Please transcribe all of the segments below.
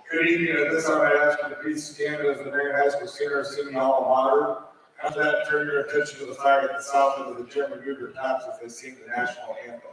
Good evening. At this time, I ask you to please stand as the Marion High School senior singing alma mater. After that, turn your attention to the flag at the south end of the gym and move your tops as they sing the national anthem.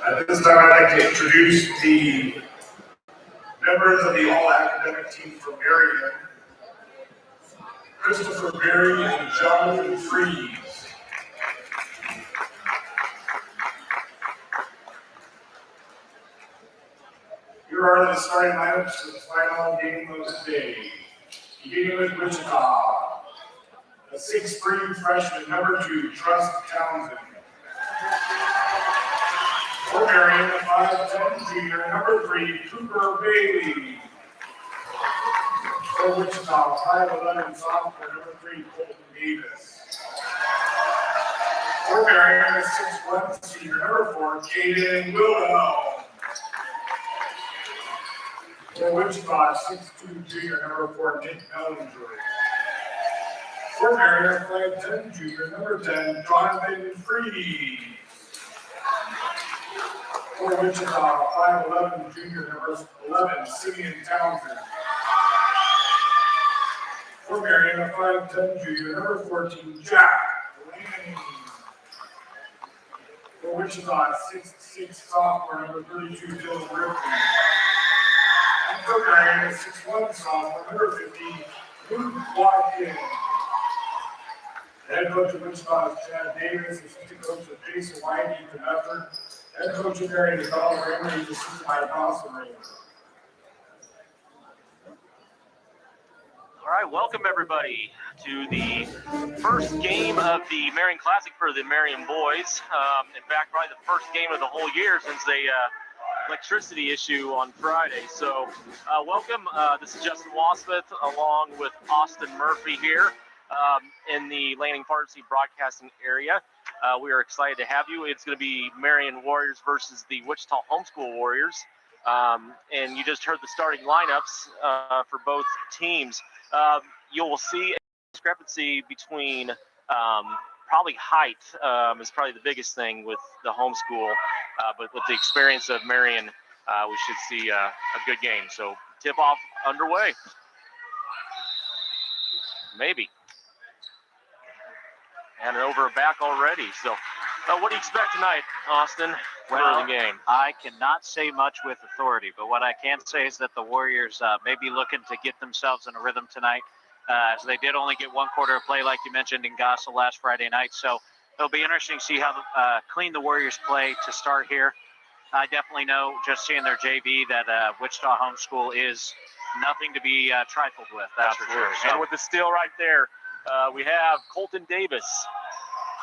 At this time, I'd like to introduce the members of the all-academic team from Marion: Christopher Berry and Jonathan Freeze. Here are the starting lineups for the final game of the day. Beginning with Wichita, a 6'3" freshman, number 2, Trust Townsend. For Marion, a 5'10" junior, number 3, Cooper Bailey. For Wichita, 5'11" sophomore, number 3, Colton Davis. For Marion, a 6'1" senior, number 4, Caden Wilhelm. For Wichita, 6'2" junior, number 4, Nick Ellinger. For Marion, 5'10" junior, number 10, Jonathan Freeze. For Wichita, 5'11" junior, number 11, Simeon Townsend. For Marion, a 5'10" junior, number 14, Jack Lanning. For Wichita, 6'6" sophomore, number 32, Dylan Ripley. And for Marion, a 6'1" sophomore, number 50, Luke Watkins. The head coach of Wichita is Chad Davis, assistant coach of Jason White, Ethan Effort. Head coach of Marion is Donald Raymond, he's assisted by Dawson Raymond. All right, welcome everybody to the first game of the Marion Classic for the Marion boys. In fact, probably the first game of the whole year since the electricity issue on Friday. So welcome, this is Justin Wasmith along with Austin Murphy here in the Lanning Pharmacy broadcasting area. We are excited to have you. It's going to be Marion Warriors versus the Wichita Homeschool Warriors. And you just heard the starting lineups for both teams. You will see a discrepancy between probably height is probably the biggest thing with the homeschool, but with the experience of Marion, we should see a good game. So tip-off underway. Maybe. And an over a back already. So what do you expect tonight, Austin, for the game? I cannot say much with authority, but what I can say is that the Warriors may be looking to get themselves in a rhythm tonight, as they did only get one quarter of play, like you mentioned, in Gossel last Friday night. So it'll be interesting to see how clean the Warriors play to start here. I definitely know, just seeing their JV, that Wichita Homeschool is nothing to be trifled with. That's for sure. And with the steal right there, we have Colton Davis.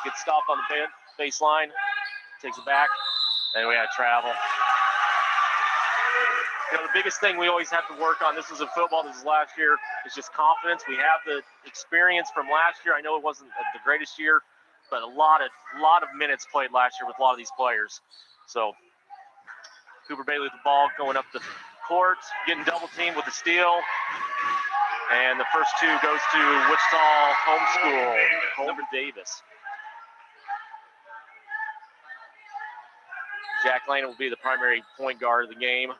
Gets stopped on the baseline, takes it back, and we had travel. You know, the biggest thing we always have to work on, this was in football, this is last year, is just confidence. We have the experience from last year. I know it wasn't the greatest year, but a lot of minutes played last year with a lot of these players. So Cooper Bailey with the ball going up the court, getting double teamed with the steal. And the first two goes to Wichita Homeschool, Colton Davis. Jack Lane will be the primary point guard of the game.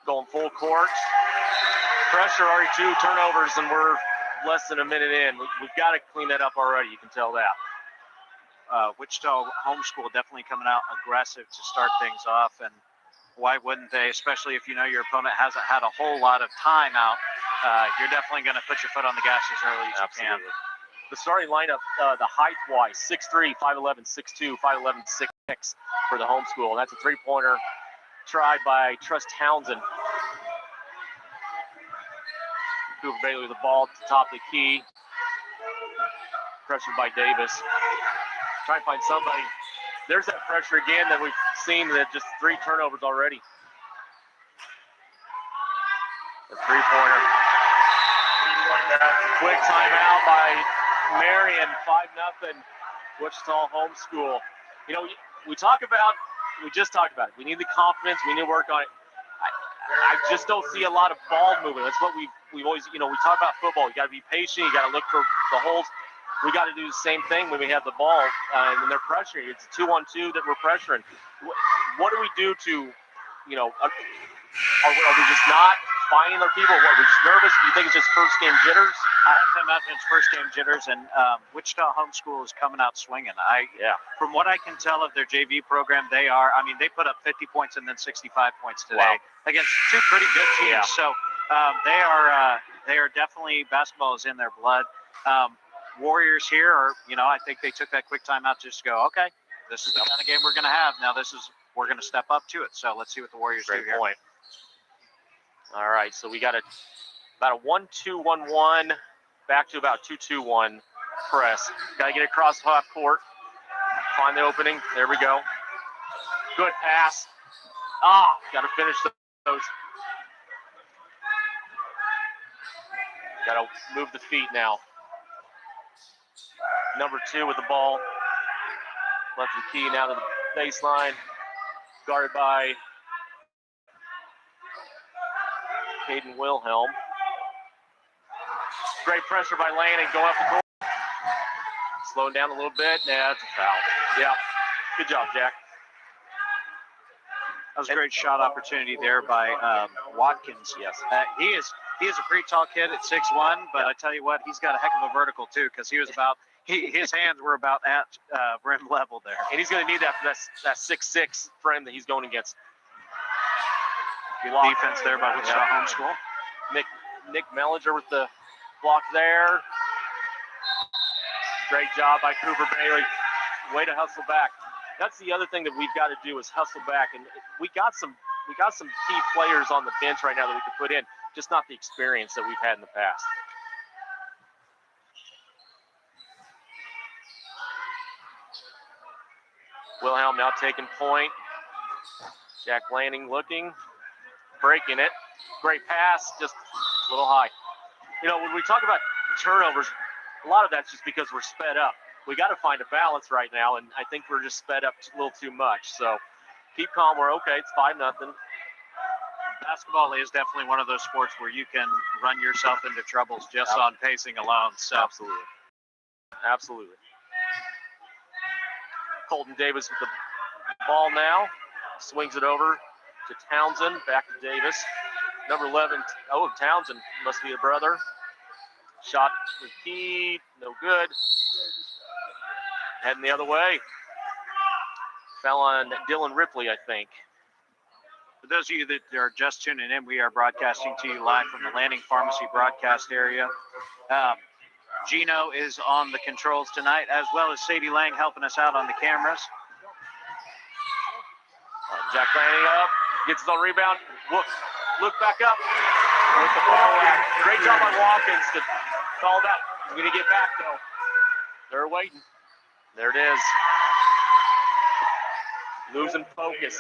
Going full court. Pressure, already 2 turnovers, and we're less than a minute in. We've got to clean that up already, you can tell that. Wichita Homeschool definitely coming out aggressive to start things off, and why wouldn't they, especially if you know your opponent hasn't had a whole lot of time out. You're definitely going to put your foot on the gas as early as you can. The starting lineup, the height-wise, 6'3", 5'11", 6'2", 5'11", 6'6" for the Homeschool. And that's a three-pointer tried by Truss Townsend. Cooper Bailey with the ball at the top of the key. Pressured by Davis. Trying to find somebody. There's that pressure again that we've seen, that just 3 turnovers already. The three-pointer. Quick timeout by Marion, 5-0, Wichita Homeschool. You know, we just talked about it. We need the confidence. We need to work on it. I just don't see a lot of ball movement. That's what we've always, you know, we talk about football. You got to be patient. You got to look for the holes. We got to do the same thing when we have the ball and when they're pressuring. It's a 2-on-2 that we're pressuring. What do we do to, you know, are we just not finding our people? What, are we just nervous? Do you think it's just first game jitters? I have to imagine it's first game jitters, and Wichita Homeschool is coming out swinging. From what I can tell of their JV program, they put up 50 points and then 65 points today against 2 pretty good teams. Yeah. So they are definitely, basketball is in their blood. Warriors here are, you know, I think they took that quick timeout just to go, okay, this is the kind of game we're going to have. Now we're going to step up to it. So let's see what the Warriors do here. Great point. All right, so we got about a 1-2-1-1, back to about 2-2-1 press. Got to get across half court, find the opening. There we go. Good pass. Got to finish those. Got to move the feet now. Number 2 with the ball. Left the key now to the baseline. Guarded by Caden Wilhelm. Great pressure by Lane and go up the court. Slowing down a little bit. Nah, it's a foul. Yeah. Good job, Jack. That was a great shot opportunity there by Watkins. Yes. He is a pretty tall kid at 6'1", but I tell you what, he's got a heck of a vertical too, because his hands were about at rim level there. And he's going to need that for that 6'6" frame that he's going against. Good defense there by Wichita Homeschool. Nick Mellinger with the block there. Great job by Cooper Bailey. Way to hustle back. That's the other thing that we've got to do, is hustle back. And we got some key players on the bench right now that we could put in, just not the experience that we've had in the past. Wilhelm now taking point. Jack Lanning looking, breaking it. Great pass, just a little high. You know, when we talk about turnovers, a lot of that's just because we're sped up. We got to find a balance right now, and I think we're just sped up a little too much. So keep calm. We're okay. It's 5-0. Basketball is definitely one of those sports where you can run yourself into troubles just on pacing alone. So Absolutely. Colton Davis with the ball now. Swings it over to Townsend. Back to Davis. number 11. Oh, Townsend must be a brother. Shot repeat, no good. Heading the other way. Fell on Dylan Ripley, I think. For those of you that are just tuning in, we are broadcasting to you live from the Landing Pharmacy broadcast area. Gino is on the controls tonight, as well as Sadie Lang helping us out on the cameras. Jack Lanning up, gets his own rebound. Look back up with the ball. Great job by Watkins to call that. He's going to get back, though. They're waiting. There it is. Losing focus.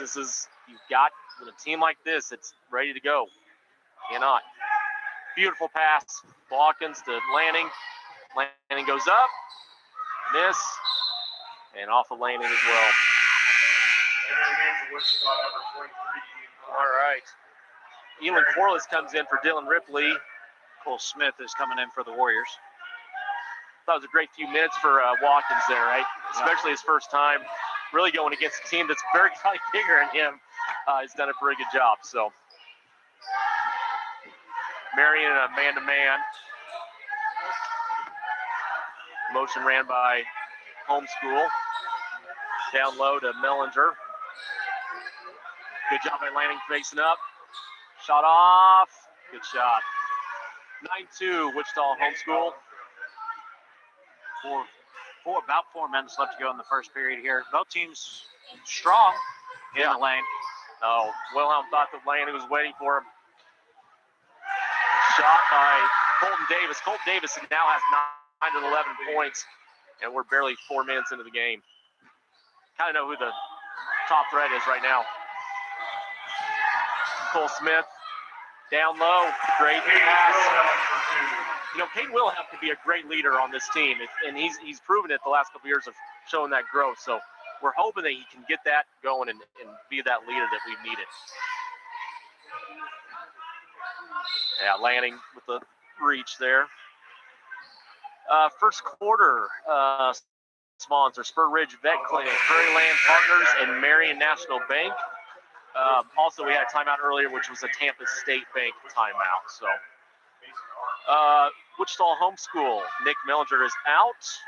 You've got, with a team like this, it's ready to go. Cannot. Beautiful pass. Watkins to Lanning. Lanning goes up. Miss. And off of Lanning as well. All right. Elon Corliss comes in for Dylan Ripley. Cole Smith is coming in for the Warriors. That was a great few minutes for Watkins there, right? Especially his first time really going against a team that's very kind of bigger than him. He's done a pretty good job. So Marion man-to-man. Motion ran by Homeschool. Down low to Mellinger. Good job by Lanning facing up. Shot off. Good shot. 9-2 Wichita Homeschool. About 4 minutes left to go in the first period here. Both teams strong in the lane. Oh, Wilhelm thought that Lanning was waiting for him. Shot by Colton Davis. Colton Davis now has 9 to 11 points, and we're barely 4 minutes into the game. Kind of know who the top threat is right now. Cole Smith down low. Great pass. You know, Peyton Wilhelm could be a great leader on this team, and he's proven it the last couple of years of showing that growth. So we're hoping that he can get that going and be that leader that we've needed. Yeah, Lanning with the reach there. First quarter sponsor, Spur Ridge Vet Clinic, Prairie Land Partners, and Marion National Bank. Also, we had a timeout earlier, which was a Tampa State Bank timeout. So, Wichita Homeschool, Nick Mellinger is out,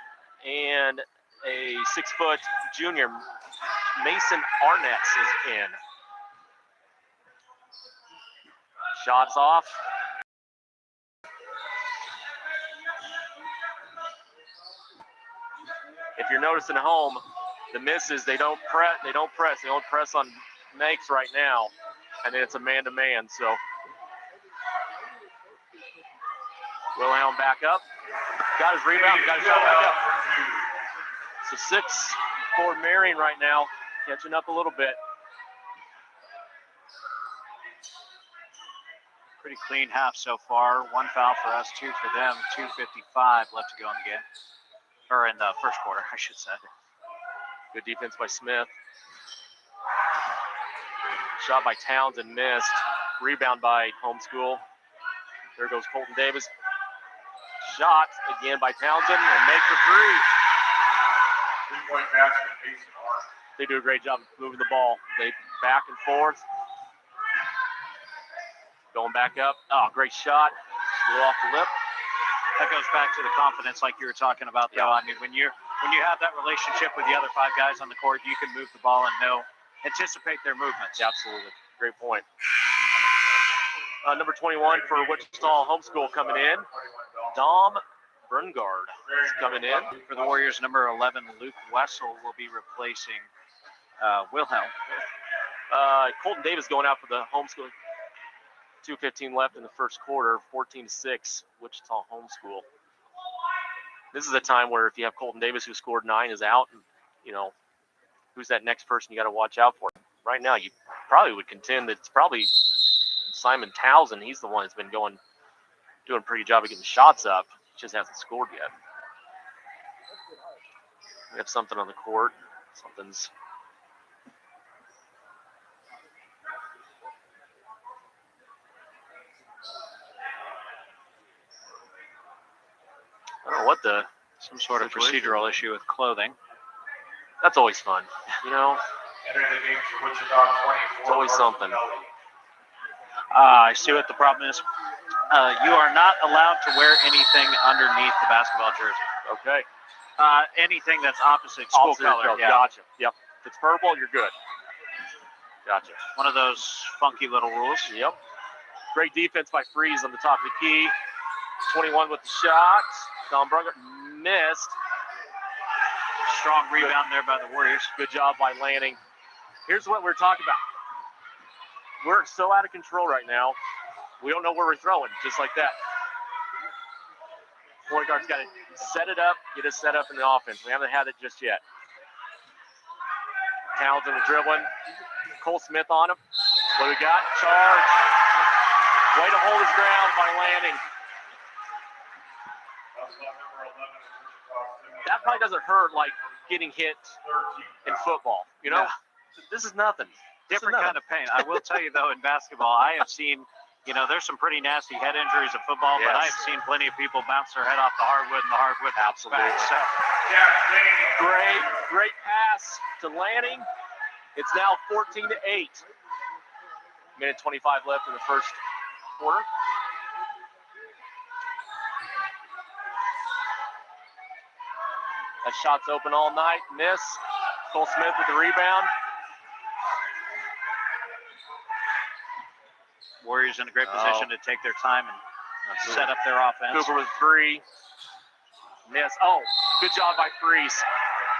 and a 6-foot junior, Mason Arnetz, is in. Shots off. If you're noticing at home, the misses, they don't press on makes right now, and then it's a man-to-man. So Wilhelm back up, got his rebound, got his shot back up. So 6 for Marion right now, catching up a little bit. Pretty clean half so far. 1 foul for us, 2 for them. 2:55 left to go in the game, or in the first quarter, I should say. Good defense by Smith. Shot by Townsend, missed. Rebound by Homeschool. There goes Colton Davis. Shot again by Townsend, and make for 3. 3-point basket, Mason Arnett. They do a great job of moving the ball. They back and forth. Going back up. Oh, great shot. Blew off the lip. That goes back to the confidence like you were talking about, though. I mean, when you have that relationship with the other 5 guys on the court, you can move the ball and anticipate their movements. Yeah, absolutely. Great point. Number 21 for Wichita Homeschool coming in. Dom Brungard is coming in. For the Warriors, number 11, Luke Wessel will be replacing Wilhelm. Colton Davis going out for the Homeschool. 2:15 left in the first quarter, 14-6, Wichita Homeschool. This is a time where if you have Colton Davis, who scored 9, is out, and, you know, who's that next person you got to watch out for? Right now, you probably would contend that it's probably Simon Townsend. He's the one that's been doing a pretty good job of getting shots up. Just hasn't scored yet. We have something on the court. Something's... I don't know what the... Some sort of procedural issue with clothing. That's always fun, you know? Entering the game for Wichita, 24. It's always something. I see what the problem is. You are not allowed to wear anything underneath the basketball jersey. Okay. Anything that's opposite school color. Yeah. Gotcha. Yep. If it's purple, you're good. Gotcha. One of those funky little rules. Yep. Great defense by Freeze on the top of the key. 21 with the shot. Don Brunker missed. Strong rebound there by the Warriors. Good job by Lanning. Here's what we're talking about. We're so out of control right now. We don't know where we're throwing, just like that. Point guard's got to set it up, get us set up in the offense. We haven't had it just yet. Townsend with dribbling. Cole Smith on him. What do we got? Charge. Way to hold his ground by Lanning. That probably doesn't hurt like getting hit in football, you know? Yeah. This is nothing. Different kind of pain. I will tell you, though, in basketball, I have seen, there's some pretty nasty head injuries in football, but I've seen plenty of people bounce their head off the hardwood and the hardwood. Absolutely. Back, so. Great pass to Lanning. It's now 14-8. Minute 25 left in the first quarter. That shot's open all night. Miss. Cole Smith with the rebound. Warriors in a great position to take their time and set up their offense. Cooper with three. Miss. Oh, good job by Freeze.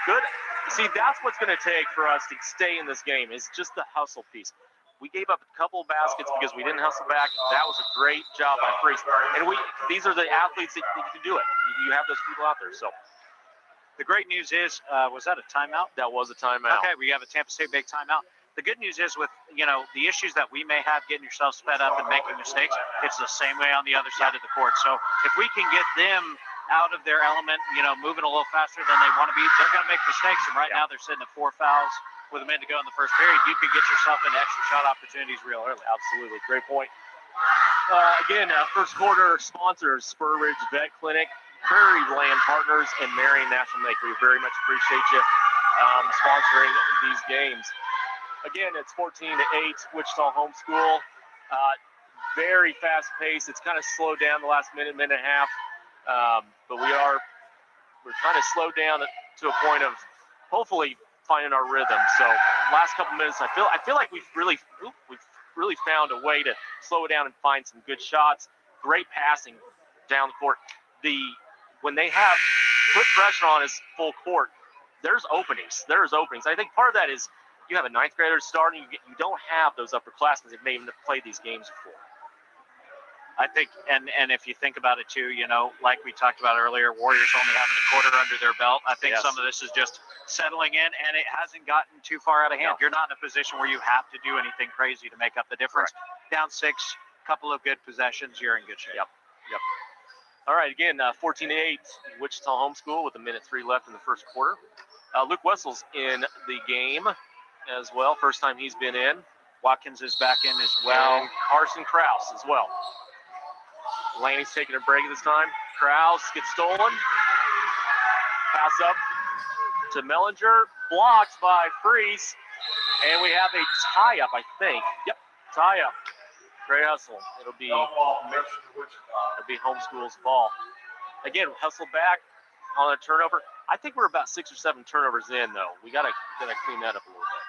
Good. See, that's what's going to take for us to stay in this game is just the hustle piece. We gave up a couple of baskets because we didn't hustle back. That was a great job by Freeze. And these are the athletes that can do it. You have those people out there. So the great news is, was that a timeout? That was a timeout. Okay, we have a Tampa State big timeout. The good news is with, the issues that we may have getting yourself sped up and making mistakes, it's the same way on the other side of the court. So if we can get them out of their element, moving a little faster than they want to be, they're going to make mistakes. And right now they're sitting at 4 fouls with a minute to go in the first period. You can get yourself into extra shot opportunities real early. Absolutely. Great point. Again, first quarter sponsors, Spur Ridge Vet Clinic, Prairie Land Partners, and Marion National Bank. We very much appreciate you sponsoring these games. Again, it's 14-8, Wichita Homeschool. Very fast pace. It's kind of slowed down the last minute and a half. But we're kind of slowed down to a point of hopefully finding our rhythm. So last couple minutes, I feel like we've really found a way to slow it down and find some good shots. Great passing down the court. When they have put pressure on us full court, there's openings. I think part of that is you have a ninth grader starting. You don't have those upperclassmen that may even have played these games before. I think, and if you think about it too, like we talked about earlier, Warriors only having a quarter under their belt. I think some of this is just settling in, and it hasn't gotten too far out of hand. You're not in a position where you have to do anything crazy to make up the difference. Correct. Down 6, couple of good possessions, you're in good shape. Yep. All right, again, 14-8, Wichita Homeschool with a minute 3 left in the first quarter. Luke Wessel's in the game as well. First time he's been in. Watkins is back in as well. And Carson Krause as well. Laney's taking a break this time. Krause gets stolen. Pass up to Mellinger. Blocked by Freeze. And we have a tie-up, I think. Yep, tie-up. Great hustle. It'll be Homeschool's ball. Again, hustle back on a turnover. I think we're about 6 or 7 turnovers in, though. We gotta clean that up a little bit.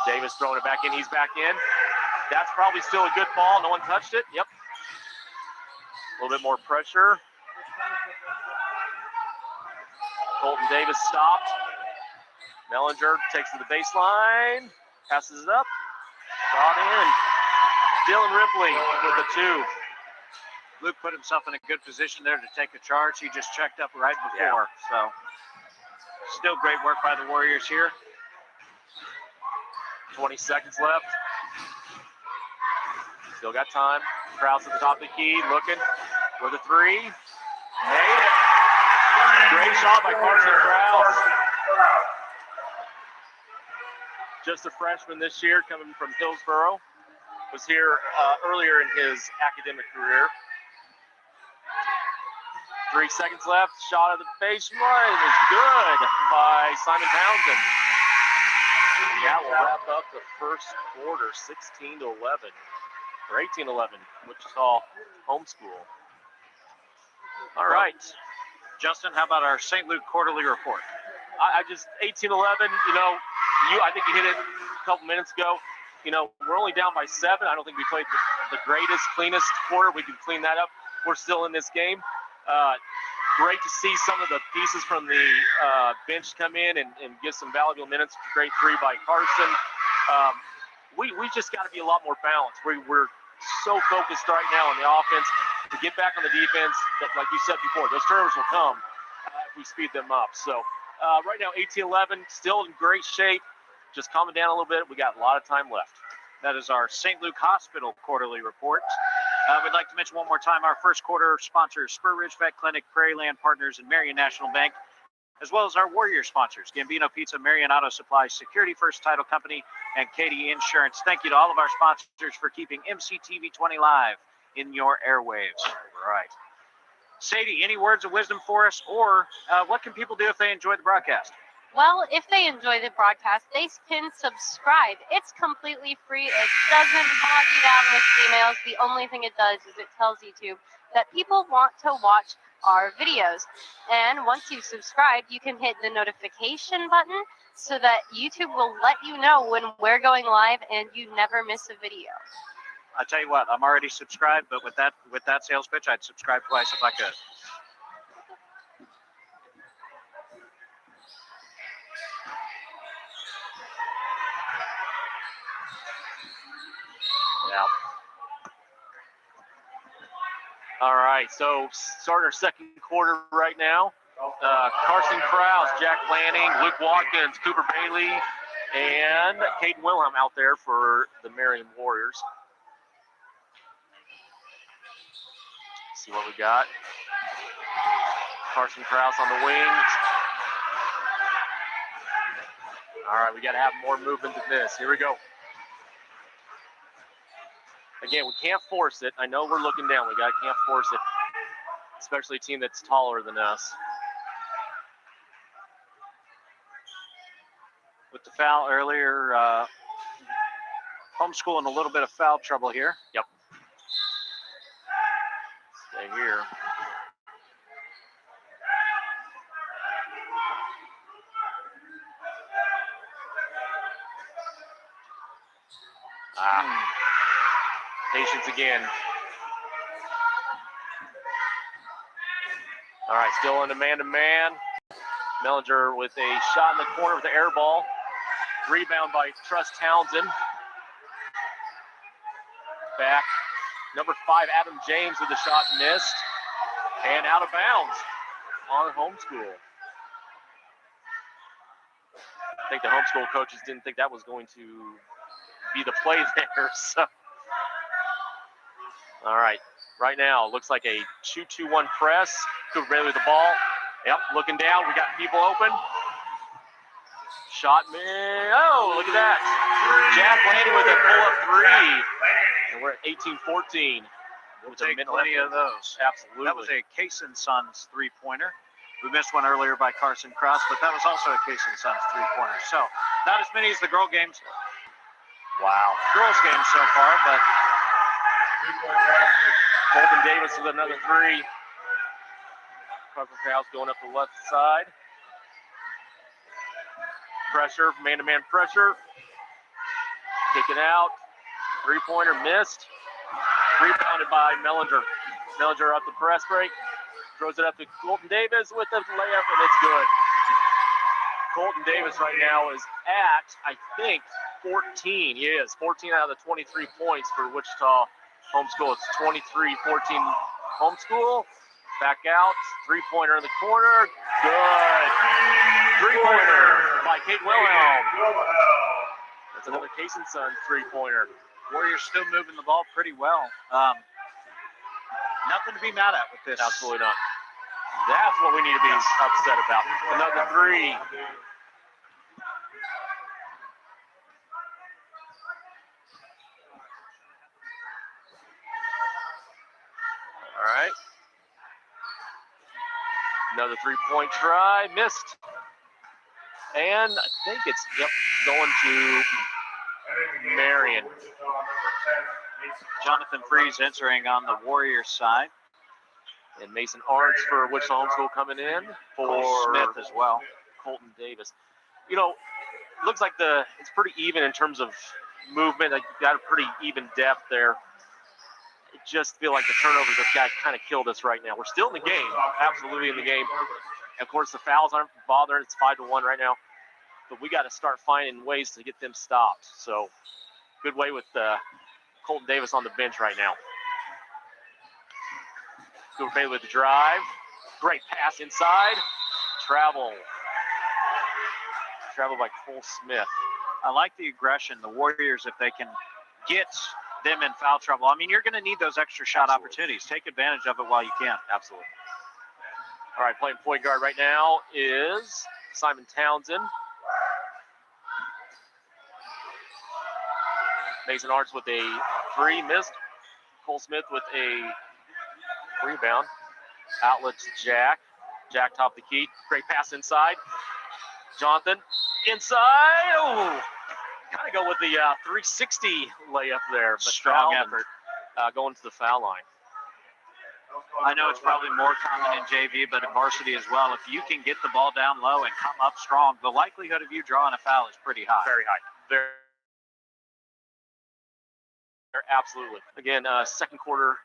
Davis throwing it back in. He's back in. That's probably still a good ball. No one touched it. Yep. A little bit more pressure. Colton Davis stopped. Mellinger takes to the baseline. Passes it up. Brought in. Dylan Ripley with a 2. Luke put himself in a good position there to take a charge. He just checked up right before. So still great work by the Warriors here. 20 seconds left. Still got time. Krause at the top of the key, looking for the 3. Made it. Great shot by Carson Krause. Just a freshman this year, coming from Hillsboro. Was here earlier in his academic career. 3 seconds left. Shot of the baseline is good by Simon Townsend. that will wrap up the first quarter, 16 to 11, or 18-11, Wichita Homeschool. All right. Justin, how about our St. Luke quarterly report? I just 18-11. I think you hit it a couple minutes ago. We're only down by 7. I don't think we played the greatest, cleanest quarter. We can clean that up. We're still in this game. Great to see some of the pieces from the bench come in and give some valuable minutes. Great 3 by Carson. We just got to be a lot more balanced. We're so focused right now on the offense to get back on the defense. That, like you said before, those turnovers will come if we speed them up. So right now, 18-11, still in great shape. Just calm it down a little bit. We got a lot of time left. That is our St. Luke Hospital quarterly report. We'd like to mention one more time our first quarter sponsors, Spur Ridge Vet Clinic, Prairie Land Partners, and Marion National Bank, as well as our Warrior sponsors, Gambino Pizza, Marion Auto Supply, Security First Title Company, and Katie Insurance. Thank you to all of our sponsors for keeping mctv20 live in your airwaves. Right. Sadie, any words of wisdom for us, or what can people do if they enjoy the broadcast? Well, if they enjoy the broadcast, they can subscribe. It's completely free. It doesn't bog you down with emails. The only thing it does is it tells YouTube that people want to watch our videos. And once you subscribe, you can hit the notification button so that YouTube will let you know when we're going live and you never miss a video. I tell you what, I'm already subscribed, but with that sales pitch, I'd subscribe twice if I could. Yeah. All right, so starting our second quarter right now. Carson Krause, Jack Lanning, Luke Watkins, Cooper Bailey, and Caden Wilhelm out there for the Marion Warriors. Let's see what we got. Carson Krause on the wings. All right, we got to have more movement than this. Here we go. Again, we can't force it. I know we're looking down. Can't force it, especially a team that's taller than us. With the foul earlier, Homeschool in a little bit of foul trouble here. Yep. Stay here. Patience again. All right, still in a man-to-man. Mellinger with a shot in the corner with the air ball. Rebound by Truss Townsend. Back. Number 5, Adam James with the shot missed. And out of bounds on Homeschool. I think the Homeschool coaches didn't think that was going to be the play there. So. All right, right now, looks like a 2-2-1 press. Cooper Bailey with the ball. Yep, looking down. We got people open. Shot man. Oh, look at that. Jack Lanning with a pull-up 3. And we're at 18-14. We'll take plenty of those. Absolutely. That was a Case & Sons three-pointer. We missed one earlier by Carson Krause, but that was also a Case & Sons three-pointer. So, not as many as the girl games. Wow. Girls games so far, but Colton Davis with another 3. Carson Krause going up the left side. Pressure, man-to-man pressure. Kicking out. 3-pointer missed. Rebounded by Mellinger. Mellinger up the press break. Throws it up to Colton Davis with the layup, and it's good. Colton Davis right now is at, I think, 14. He is. 14 out of the 23 points for Wichita Homeschool. It's 23-14 Homeschool. Back out. 3-pointer in the corner. Good. 3-pointer by Kate Wilhelm. That's another Case & Sons 3-pointer. Warriors still moving the ball pretty well. Nothing to be mad at with this. Absolutely not. That's what we need to be upset about. Another 3. All right. Another 3-point try. Missed. And I think it's, going to Marion. Jonathan Freeze entering on the Warriors side. And Mason Arts for Wichita Homeschool coming in for Cole Smith as well. Colton Davis. Looks like it's pretty even in terms of movement. Like, got a pretty even depth there. I just feel like the turnovers have kind of killed us right now. We're still in the game, absolutely in the game. And of course, the fouls aren't bothering. It's 5-1 right now. But we got to start finding ways to get them stopped. So, good way with Colton Davis on the bench right now. Good way with the drive. Great pass inside. Travel by Cole Smith. I like the aggression. The Warriors, if they can get them in foul trouble, I mean, you're going to need those extra shot opportunities. Take advantage of it while you can. Absolutely. All right, playing point guard right now is Simon Townsend. Mason Arts with a 3, missed. Cole Smith with a rebound. Outlet to Jack. Jack top the key. Great pass inside. Jonathan inside. Oh, kind of go with the 360 layup there, but strong effort. Going to the foul line. I know it's probably more common in JV, but in varsity as well. If you can get the ball down low and come up strong, the likelihood of you drawing a foul is pretty high. Very high. Very absolutely. Again, second quarter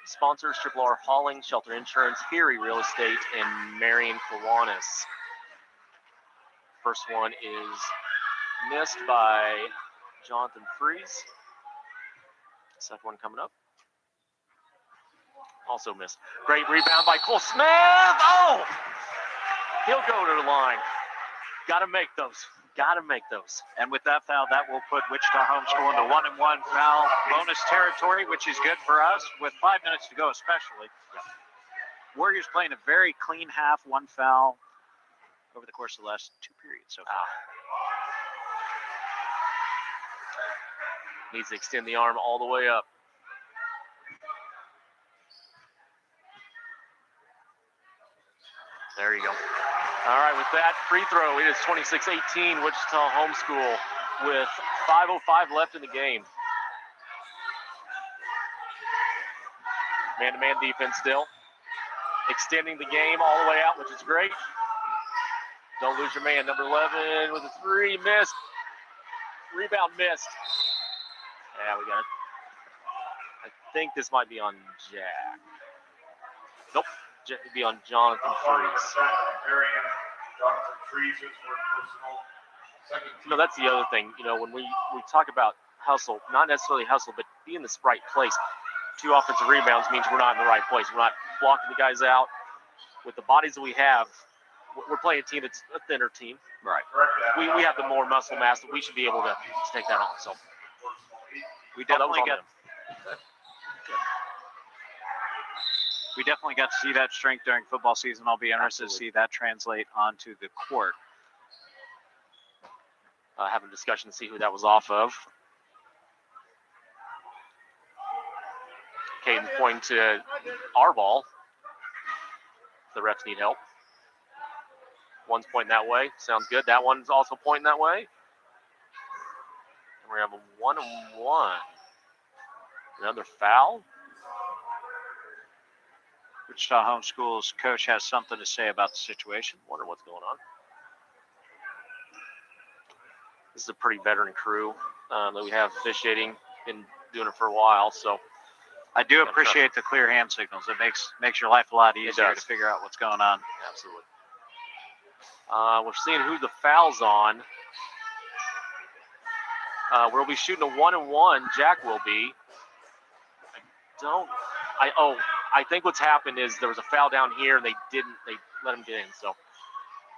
sponsors: Triple R Hauling, Shelter Insurance, Harry Real Estate, and Marion Kiwanis. First one is missed by Jonathan Freeze. Second one coming up. Also missed. Great rebound by Cole Smith. Oh! He'll go to the line. Got to make those. Got to make those. And with that foul, that will put Wichita Homeschool into 1-1 foul bonus territory, which is good for us with 5 minutes to go especially. Warriors playing a very clean half, 1 foul over the course of the last 2 periods so far. Needs to extend the arm all the way up. There you go. All right, with that free throw, it is 26-18 Wichita Homeschool with 5:05 left in the game. Man-to-man defense still. Extending the game all the way out, which is great. Don't lose your man. Number 11 with a 3, missed. Rebound missed. Yeah, we got it. I think this might be on Jack. Nope. It'd be on Jonathan Freeze. That's the other thing. When we talk about hustle, not necessarily hustle, but be in this right place. 2 offensive rebounds means we're not in the right place. We're not blocking the guys out. With the bodies that we have, we're playing a team that's a thinner team. Right. We have the more muscle mass that we should be able to take that on. So we definitely got to see that strength during football season. I'll be interested to see that translate onto the court. Having a discussion to see who that was off of. Caden pointing to our ball. The refs need help. One's pointing that way. Sounds good. That one's also pointing that way. And we have a 1-on-1. Another foul. Wichita Homeschool's coach has something to say about the situation. Wonder what's going on. This is a pretty veteran crew that we have officiating. Been doing it for a while, so I do appreciate the clear hand signals. It makes your life a lot easier to figure out what's going on. Absolutely. We're seeing who the foul's on. We'll be shooting a 1-on-1. Jack will be. I think what's happened is there was a foul down here and they let him get in. So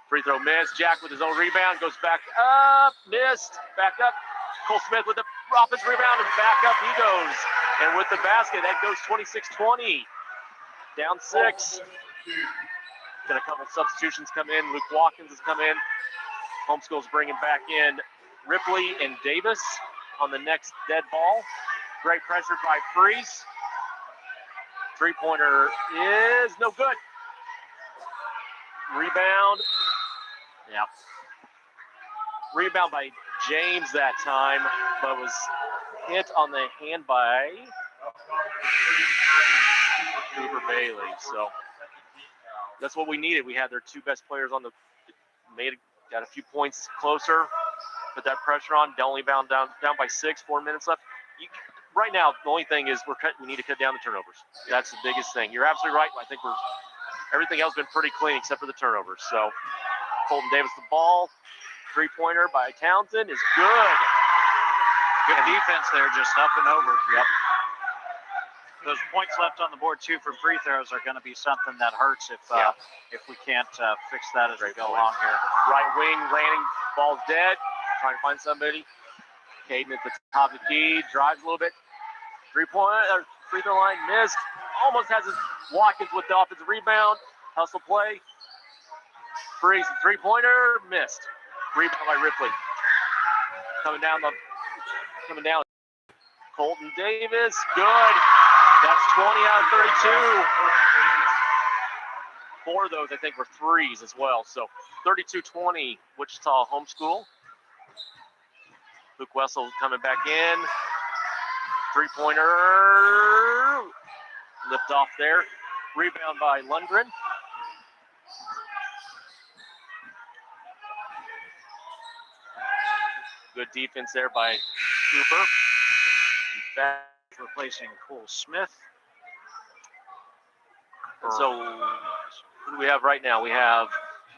free throw missed. Jack with his own rebound goes back up, missed, back up. Cole Smith with the offensive rebound and back up he goes. And with the basket, that goes 26-20. Down 6. Got a couple substitutions come in. Luke Watkins has come in. Homeschool's bringing back in Ripley and Davis on the next dead ball. Great pressure by Freeze. Three-pointer is no good. Rebound. Yeah. Rebound by James that time, but was hit on the hand by Cooper Bailey. So that's what we needed. We had their two best players on the got a few points closer, put that pressure on. Only down by 6, 4 minutes left. Right now, the only thing is we need to cut down the turnovers. That's the biggest thing. You're absolutely right. I think everything else has been pretty clean except for the turnovers. So Colton Davis the ball. 3-pointer by Townsend is good. Good defense there, just up and over. Yep. Those points left on the board too from free throws are going to be something that hurts if we can't fix that as we go along here. Right wing, Lanning, ball's dead. Trying to find somebody. Caden at the top of the key, drives a little bit. 3-point free throw line missed. Almost has his Watkins with the offensive rebound. Hustle play. Freeze, 3-pointer, missed. Rebound by Ripley. Coming down. Colton Davis, good. That's 20 out of 32. 4 of those, I think, were threes as well. So 32-20, Wichita Homeschool. Luke Wessel coming back in. 3-pointer. Lift off there. Rebound by Lundgren. Good defense there by Cooper. Back Replacing Cole Smith. And so, who do we have right now? We have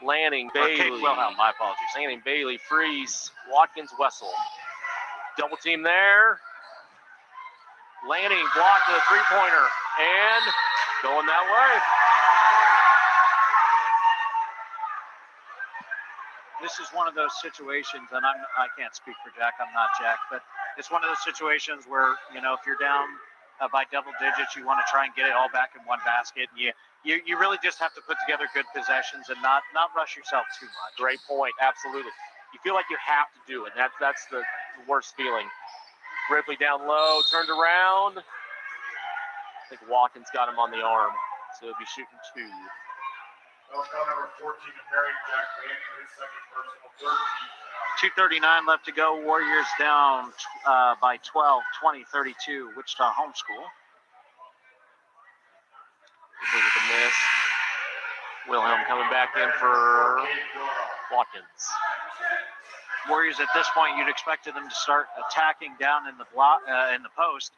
Lanning, Bailey. Wilhelm, my apologies. Lanning, Bailey, Freeze, Watkins, Wessel. Double team there. Lanning blocked the 3-pointer and going that way. This is one of those situations, and I can't speak for Jack. I'm not Jack, but it's one of those situations where, if you're down by double digits, you want to try and get it all back in one basket. And you really just have to put together good possessions and not rush yourself too much. Great point. Absolutely. You feel like you have to do it. That's the worst feeling. Ripley down low, turned around. I think Watkins got him on the arm, so he'll be shooting 2. Number 14, Marion Jack Lanning, his second personal, 2:39 left to go. Warriors down by 12, 20-32. Wichita Homeschool. With the miss. Wilhelm coming back in for Watkins. Warriors at this point, you'd expected them to start attacking down in the block, in the post,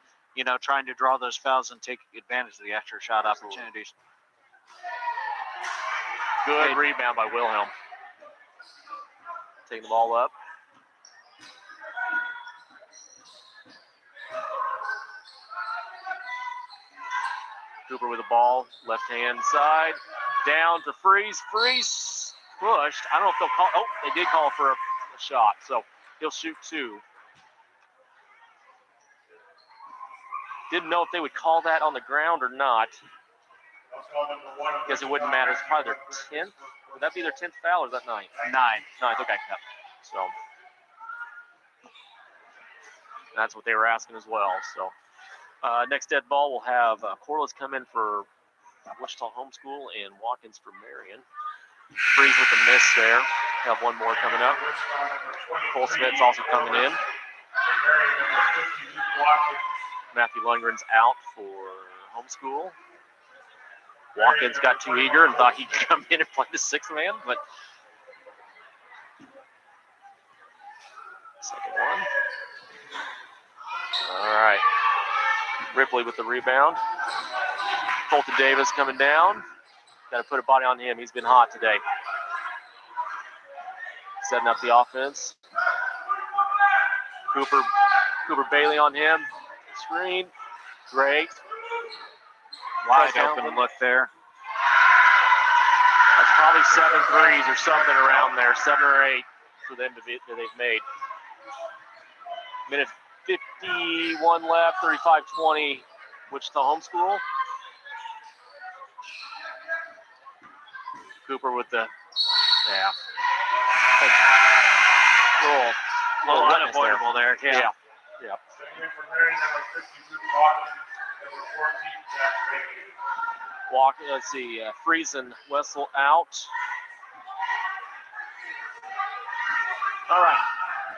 trying to draw those fouls and take advantage of the extra shot opportunities. Good rebound by Wilhelm. Taking the ball up. Cooper with the ball, left hand side, down to Freeze. Freeze pushed. I don't know if they'll call. Oh, they did call for a shot, so he'll shoot 2. Didn't know if they would call that on the ground or not. Guess it wouldn't matter. It's probably their 10th. Would that be their 10th foul or is that 9th? 9th, okay. Yep. So that's what they were asking as well. So next dead ball, we'll have Corliss come in for Wichita Homeschool and Watkins for Marion. Freeze with the miss there. Have one more coming up. Cole Smith's also coming in. Matthew Lundgren's out for Homeschool. Watkins got too eager and thought he could come in and play the 6th man, but second one. All right. Ripley with the rebound. Colton Davis coming down. Got to put a body on him. He's been hot today. Setting up the offense. Cooper Bailey on him. Screen. Great. Wide open look there. That's probably 7 threes or something around there, 7 or 8 for them that they've made. Minute 51 left, 35-20, Wichita Homeschool. Cooper with the, little unavoidable there. Yeah. Let's see, Freeze and Wessel out. All right,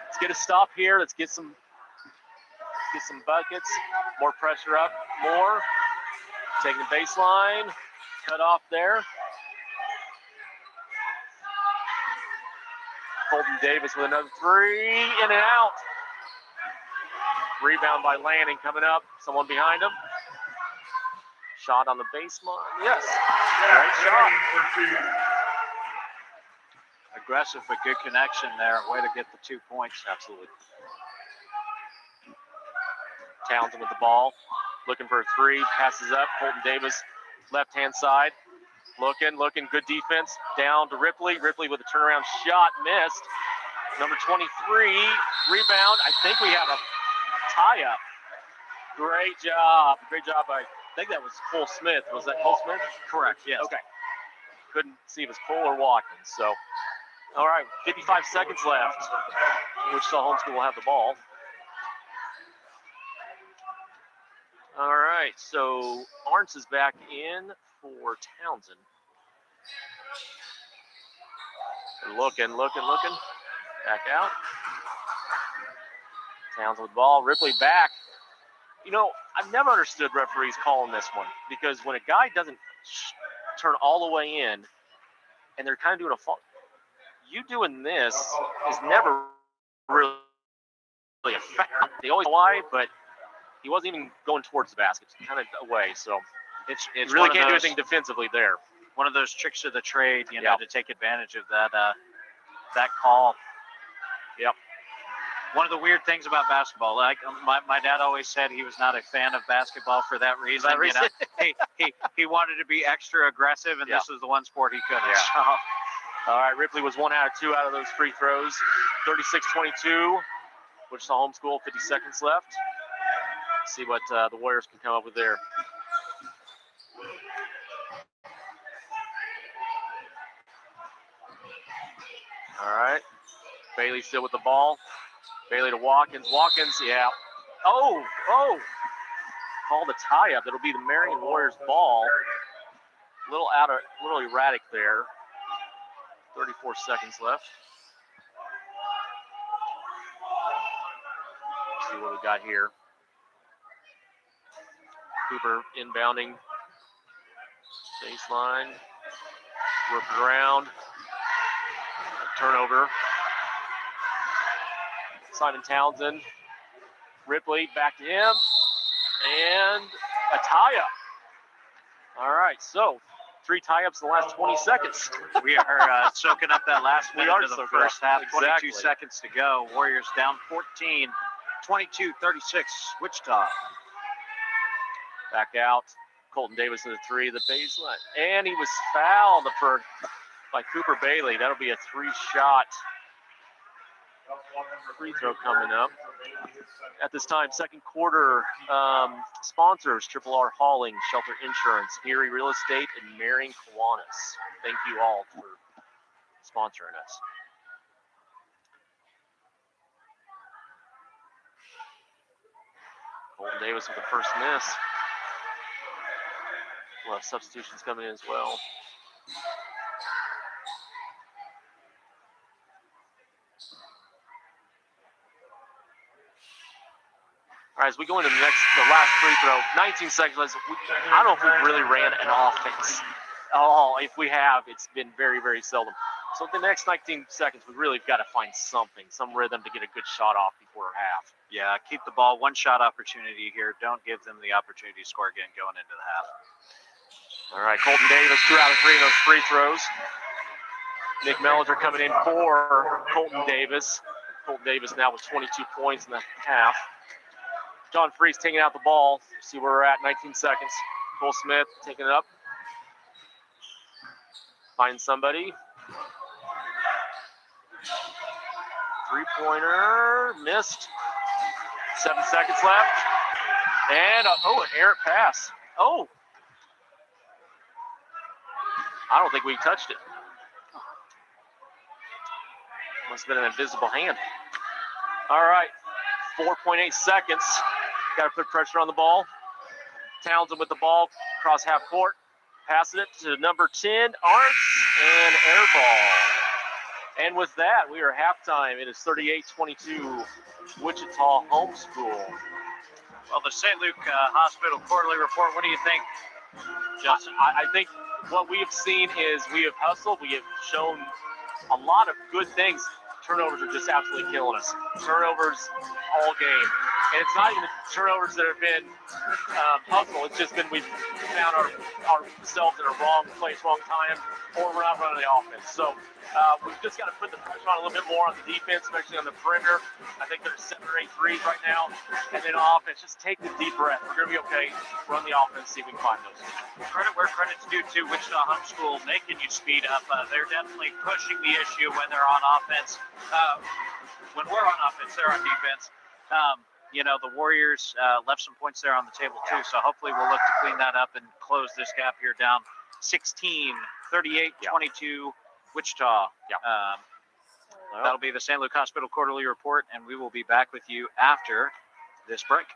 let's get a stop here. Let's get some buckets. More pressure up, more. Taking the baseline, cut off there. Colton Davis with another three, in and out. Rebound by Lanning coming up. Someone behind him. Shot on the baseline. Yes, great shot. Aggressive but good connection there. Way to get the 2 points. Absolutely. Townsend with the ball. Looking for a three. Passes up. Colton Davis, left-hand side. Looking. Good defense. Down to Ripley. Ripley with a turnaround shot. Missed. Number 23. Rebound. I think we have a tie-up. Great job. Great job by, I think that was Cole Smith. Was that Cole Smith? Correct, yes. Okay. Couldn't see if it was Cole or Watkins. So, all right, 55 seconds left. Wichita Homeschool will have the ball. All right, so Barnes is back in for Townsend. Looking. Back out. Townsend with the ball. Ripley back. You know, I've never understood referees calling this one because when a guy doesn't turn all the way in and they're kind of doing a fault, you doing this is never really a foul. They always know why, but he wasn't even going towards the basket, kind of away. So it's you really can't do anything defensively there. One of those tricks of the trade, you know, to take advantage of that call. Yep. One of the weird things about basketball, like my dad always said, he was not a fan of basketball for that reason. You know, he wanted to be extra aggressive, and this was the one sport he couldn't. Yeah. All right, Ripley was 1 out of 2 out of those free throws. 36-22. Wichita Homeschool, 50 seconds left. See what the Warriors can come up with there. All right. Bailey still with the ball. Bailey to Watkins. Watkins, yeah. Oh. Called a tie-up. That'll be the Marion Warriors ball. A little erratic there. 34 seconds left. Let's see what we got here. Cooper inbounding. Baseline. Work it around. Turnover. Simon Townsend. Ripley back to him. And a tie-up. All right, so 3 tie-ups in the last 20 seconds. We are soaking up that last minute of the first half. Exactly. 22 seconds to go. Warriors down 14, 22-36, Wichita. Back out. Colton Davis in the 3, the baseline. And he was fouled by Cooper Bailey. That'll be a 3-shot free throw coming up. At this time, second quarter, sponsors, Triple R Hauling, Shelter Insurance, Erie Real Estate, and Marion Kiwanis. Thank you all for sponsoring us. Colton Davis with the first miss. We'll have substitutions coming in as well. All right, as we go into the last free throw, 19 seconds left. I don't know if we really ran an offense at all. If we have, it's been very, very seldom. So the next 19 seconds, we really got to find something, some rhythm to get a good shot off before half. Yeah, keep the ball, 1-shot opportunity here. Don't give them the opportunity to score again going into the half. All right, Colton Davis, 2 out of 3 in those free throws. Nick Mellinger coming in for Colton Davis. Colton Davis now with 22 points in the half. John Freese taking out the ball. See where we're at, 19 seconds. Cole Smith taking it up. Find somebody. 3-pointer, missed. 7 seconds left. And, an errant pass. Oh. I don't think we touched it. Must have been an invisible hand. All right, 4.8 seconds. Got to put pressure on the ball. Townsend with the ball, across half court. Passing it to number 10, Arntz, and air ball. And with that, we are halftime. It is 38-22, Wichita Homeschool. Well, the St. Luke Hospital quarterly report, what do you think, Justin? I think what we have seen is we have hustled. We have shown a lot of good things. Turnovers are just absolutely killing us. Turnovers all game. And it's not even turnovers that have been hustle. It's just been we've found ourselves in a wrong place, wrong time, or we're not running the offense. So we've just got to put the pressure on a little bit more on the defense, especially on the perimeter. I think there's 7 or 8 threes right now. And then on offense, just take the deep breath. We're going to be okay. Run the offense, see if we can find those. Credit where credit's due to Wichita Homeschool making you speed up. They're definitely pushing the issue when they're on offense. When we're on offense, they're on defense. The Warriors left some points there on the table too, so hopefully we'll look to clean that up and close this gap here down 16, 38-22, Wichita. That'll be the St. Luke Hospital quarterly report, and we will be back with you after this break.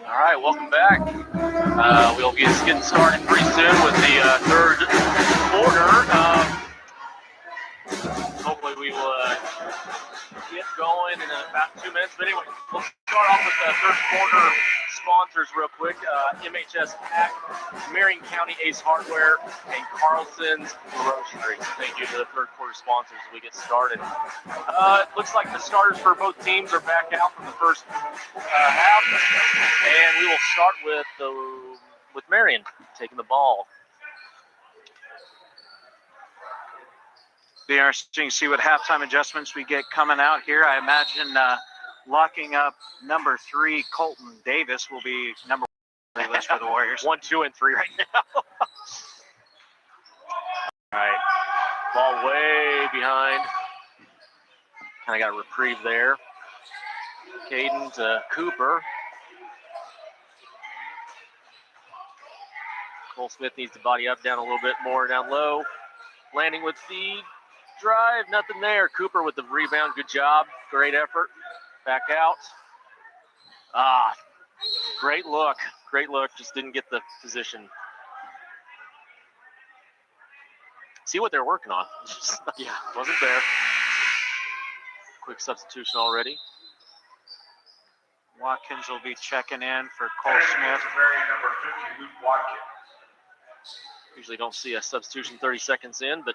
All right, welcome back. We'll be getting started pretty soon with the third quarter. Hopefully we will get going in about 2 minutes. But anyway, we'll start off with the third quarter sponsors real quick. MHS Pack, Marion County Ace Hardware, and Carlson's Grocery. Thank you to the third quarter sponsors as we get started. It looks like the starters for both teams are back out from the first half. And we will start with Marion taking the ball. Be interesting to see what halftime adjustments we get coming out here. I imagine locking up number 3, Colton Davis, will be number 1 on the list for the Warriors. 1, 2, and 3 right now. All right, ball way behind. Kind of got a reprieve there. Caden to Cooper. Cole Smith needs to body up down a little bit more down low. Landing with feed. Drive, nothing there. Cooper with the rebound. Good job. Great effort. Back out. Great look. Great look. Just didn't get the position. See what they're working on. Just, yeah, wasn't there. Quick substitution already. Watkins will be checking in for Cole Smith. Number 50, Luke Watkins. Usually don't see a substitution 30 seconds in, but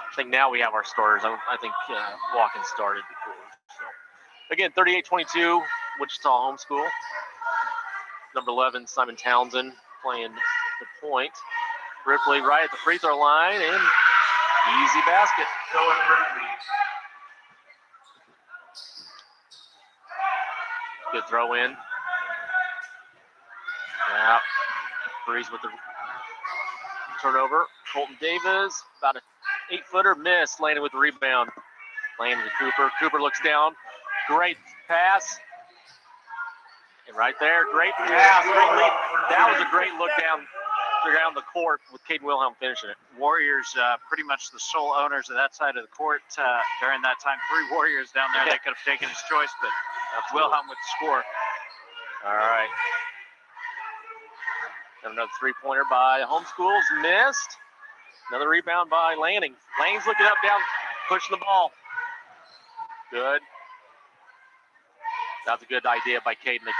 I think now we have our starters. I think Watkins started before. So. Again, 38-22, Wichita Homeschool. Number 11, Simon Townsend playing the point. Ripley right at the free throw line, and easy basket. Dylan Ripley. Good throw in. Yeah. Breeze with the turnover. Colton Davis about to 8-footer missed, landing with the rebound. Landing to Cooper. Cooper looks down. Great pass. And right there, great pass, great lead. That was a great look down the court with Caden Wilhelm finishing it. Warriors pretty much the sole owners of that side of the court during that time. 3 Warriors down there. They could have taken his choice, but Wilhelm with the score. All right. Another 3-pointer by Homeschools, missed. Another rebound by Lanning. Lanning's looking up, down, pushing the ball. Good. That's a good idea by Caden to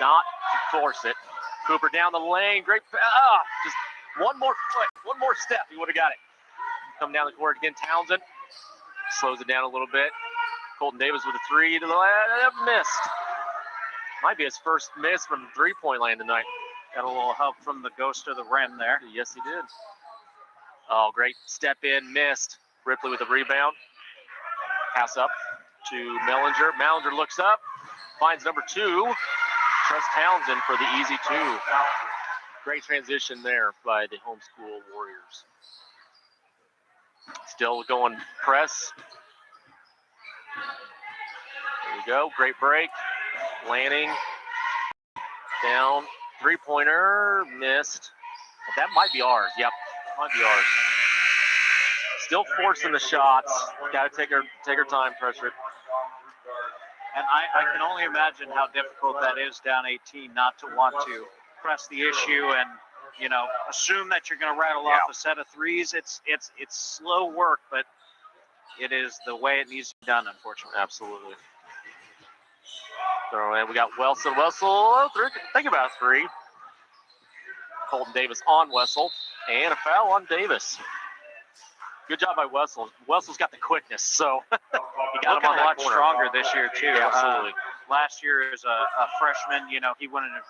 not force it. Cooper down the lane, great, just one more foot, one more step, he would have got it. Come down the court again, Townsend slows it down a little bit. Colton Davis with a 3 to the left, missed. Might be his first miss from 3-point land tonight. Got a little help from the ghost of the rim there. Yes, he did. Oh, great step in, missed. Ripley with the rebound. Pass up to Mellinger. Mellinger looks up, finds number 2. Trust Townsend for the easy 2. Great transition there by the Homeschool Warriors. Still going press. There we go, great break. Lanning down, 3-pointer, missed. That might be ours, yep, might be ours. Still forcing the shots. Got to take her time, pressure it. And I can only imagine how difficult that is down 18 not to want to press the issue and, you know, assume that you're going to rattle off a set of threes. It's slow work, but it is the way it needs to be done, unfortunately. Absolutely. So, and we got Wessel. Wessel, think about 3. Colton Davis on Wessel, and a foul on Davis. Good job by Wessel. Wessel's got the quickness, so he got him on a that lot corner. stronger this year too. Yeah, absolutely. Last year as a freshman, you know, he wouldn't have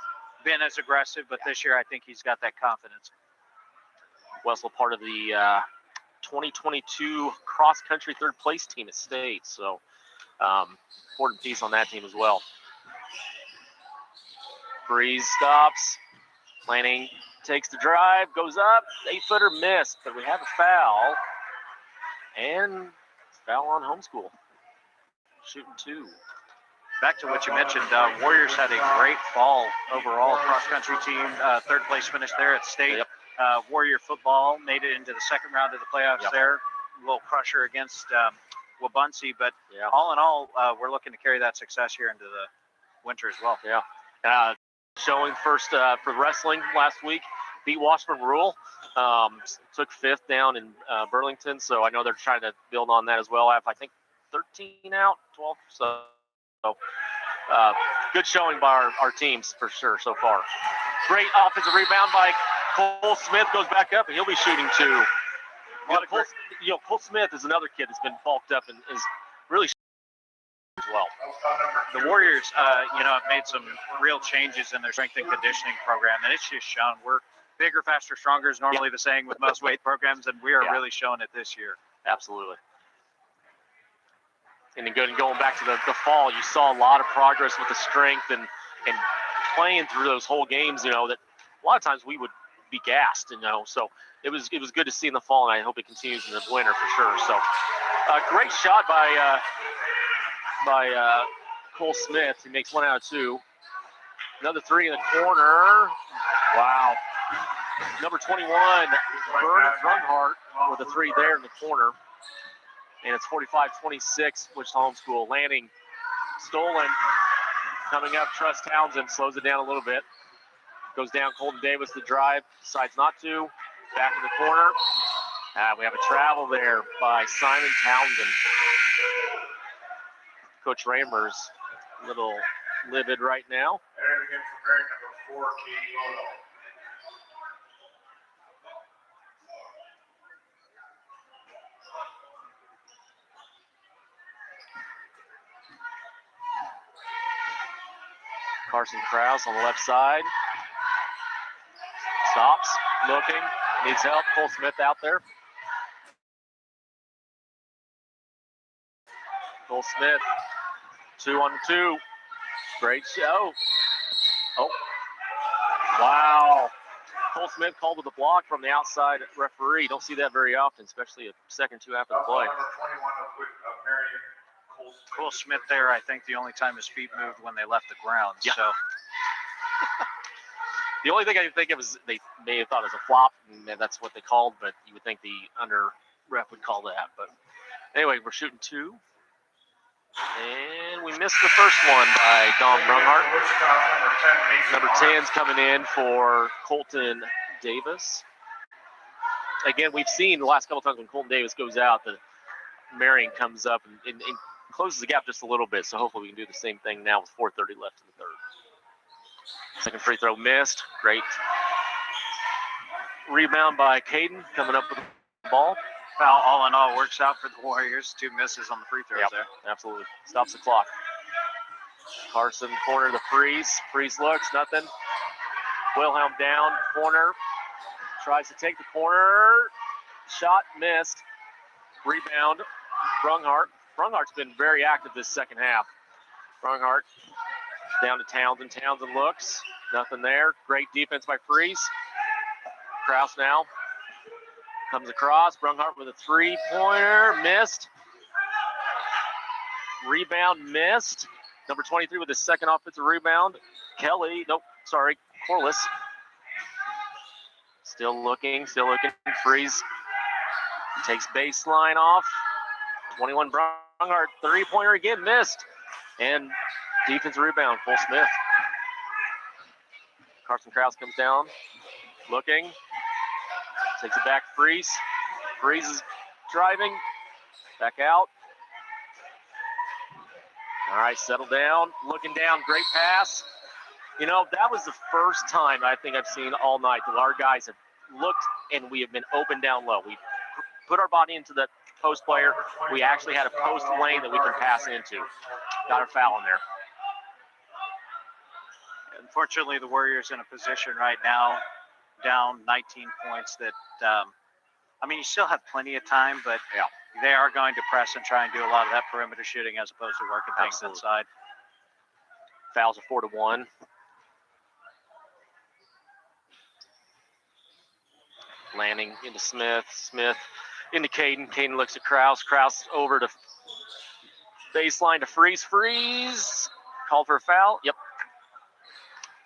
been as aggressive, but this year I think he's got that confidence. Wessel part of the 2022 cross-country third-place team at state, so important piece on that team as well. Breeze stops. Lanning takes the drive, goes up, 8-footer missed, but we have a foul. And foul on Homeschool. Shooting 2. Back to what you mentioned, Warriors had a great fall overall cross-country team. 3rd place finish there at state. Yep. Warrior football made it into the 2nd round of the playoffs there. A little crusher against Wabaunsee, but all in all, we're looking to carry that success here into the winter as well. Yeah. Showing first for wrestling last week. Beat Washburn Rural. Took 5th down in Burlington, so I know they're trying to build on that as well. I have, I think, 13 out, 12. So good showing by our teams for sure so far. Great offensive rebound by Cole Smith, goes back up, and he'll be shooting 2. Cole Smith is another kid that's been bulked up and is really as well. The Warriors, have made some real changes in their strength and conditioning program, and it's just shown. We're bigger, faster, stronger is normally the saying with most weight programs, and we are really showing it this year. Absolutely. And then going back to the fall, you saw a lot of progress with the strength and playing through those whole games, that a lot of times we would be gassed, so it was good to see in the fall, and I hope it continues in the winter for sure. So great shot by Cole Smith. He makes 1 out of 2. Another 3 in the corner. Wow. Number 21, Brunhart with a 3 there in the corner. And it's 45-26, which Homeschool. Lanning stolen. Coming up, Trust Townsend slows it down a little bit. Goes down, Colton Davis the drive, decides not to. Back in the corner. We have a travel there by Simon Townsend. Coach Ramers a little livid right now. And again for Marion, number 4, Katie Lodo. Carson Krause on the left side. Stops, looking, needs help. Cole Smith out there. Cole Smith, 2-on-2. Great show. Oh, wow. Cole Smith called with a block from the outside referee. Don't see that very often, especially a second two after the play. Number 21 of Marion, Cole Smith there, I think the only time his feet moved when they left the ground. Yeah. So The only thing I can think of is they may have thought it was a flop, and that's what they called, but you would think the under ref would call that. But anyway, we're shooting two. And we missed the first one by Dom Brunghart. Number 10's coming in for Colton Davis. Again, we've seen the last couple times when Colton Davis goes out, that Marion comes up and closes the gap just a little bit. So hopefully we can do the same thing now with 4:30 left in the third. Second free throw missed. Great rebound by Caden coming up with the ball. foul, all in all, works out for the Warriors. 2 misses on the free throws there. Absolutely. Stops the clock. Carson, corner to Freeze. Freeze looks, nothing. Wilhelm down, corner. Tries to take the corner. Shot missed. Rebound, Brunghart. Brunghart's been very active this second half. Brunghart down to Townsend. Townsend looks, nothing there. Great defense by Freeze. Kraus now comes across. Brunghart with a three-pointer, missed. Rebound missed. Number 23 with his second offensive rebound. Kelly, nope, sorry, Corliss. Still looking. Freeze takes baseline off. 21 Brunghart, three-pointer again, missed. And defensive rebound, Cole Smith. Carson Kraus comes down, looking. Takes it back, Freeze. Freeze is driving. Back out. All right, settle down. Looking down, great pass. You know, that was the first time I think I've seen all night that our guys have looked and we have been open down low. We put our body into the post player. We actually had a post lane that we can pass into. Got a foul in there. Unfortunately, the Warriors in a position right now, down 19 points that, I mean, you still have plenty of time, but they are going to press and try and do a lot of that perimeter shooting as opposed to working things inside. Fouls are 4-1. Landing into Smith. Smith into Caden. Caden looks at Kraus. Kraus over to baseline to Freeze. Freeze. Called for a foul. Yep.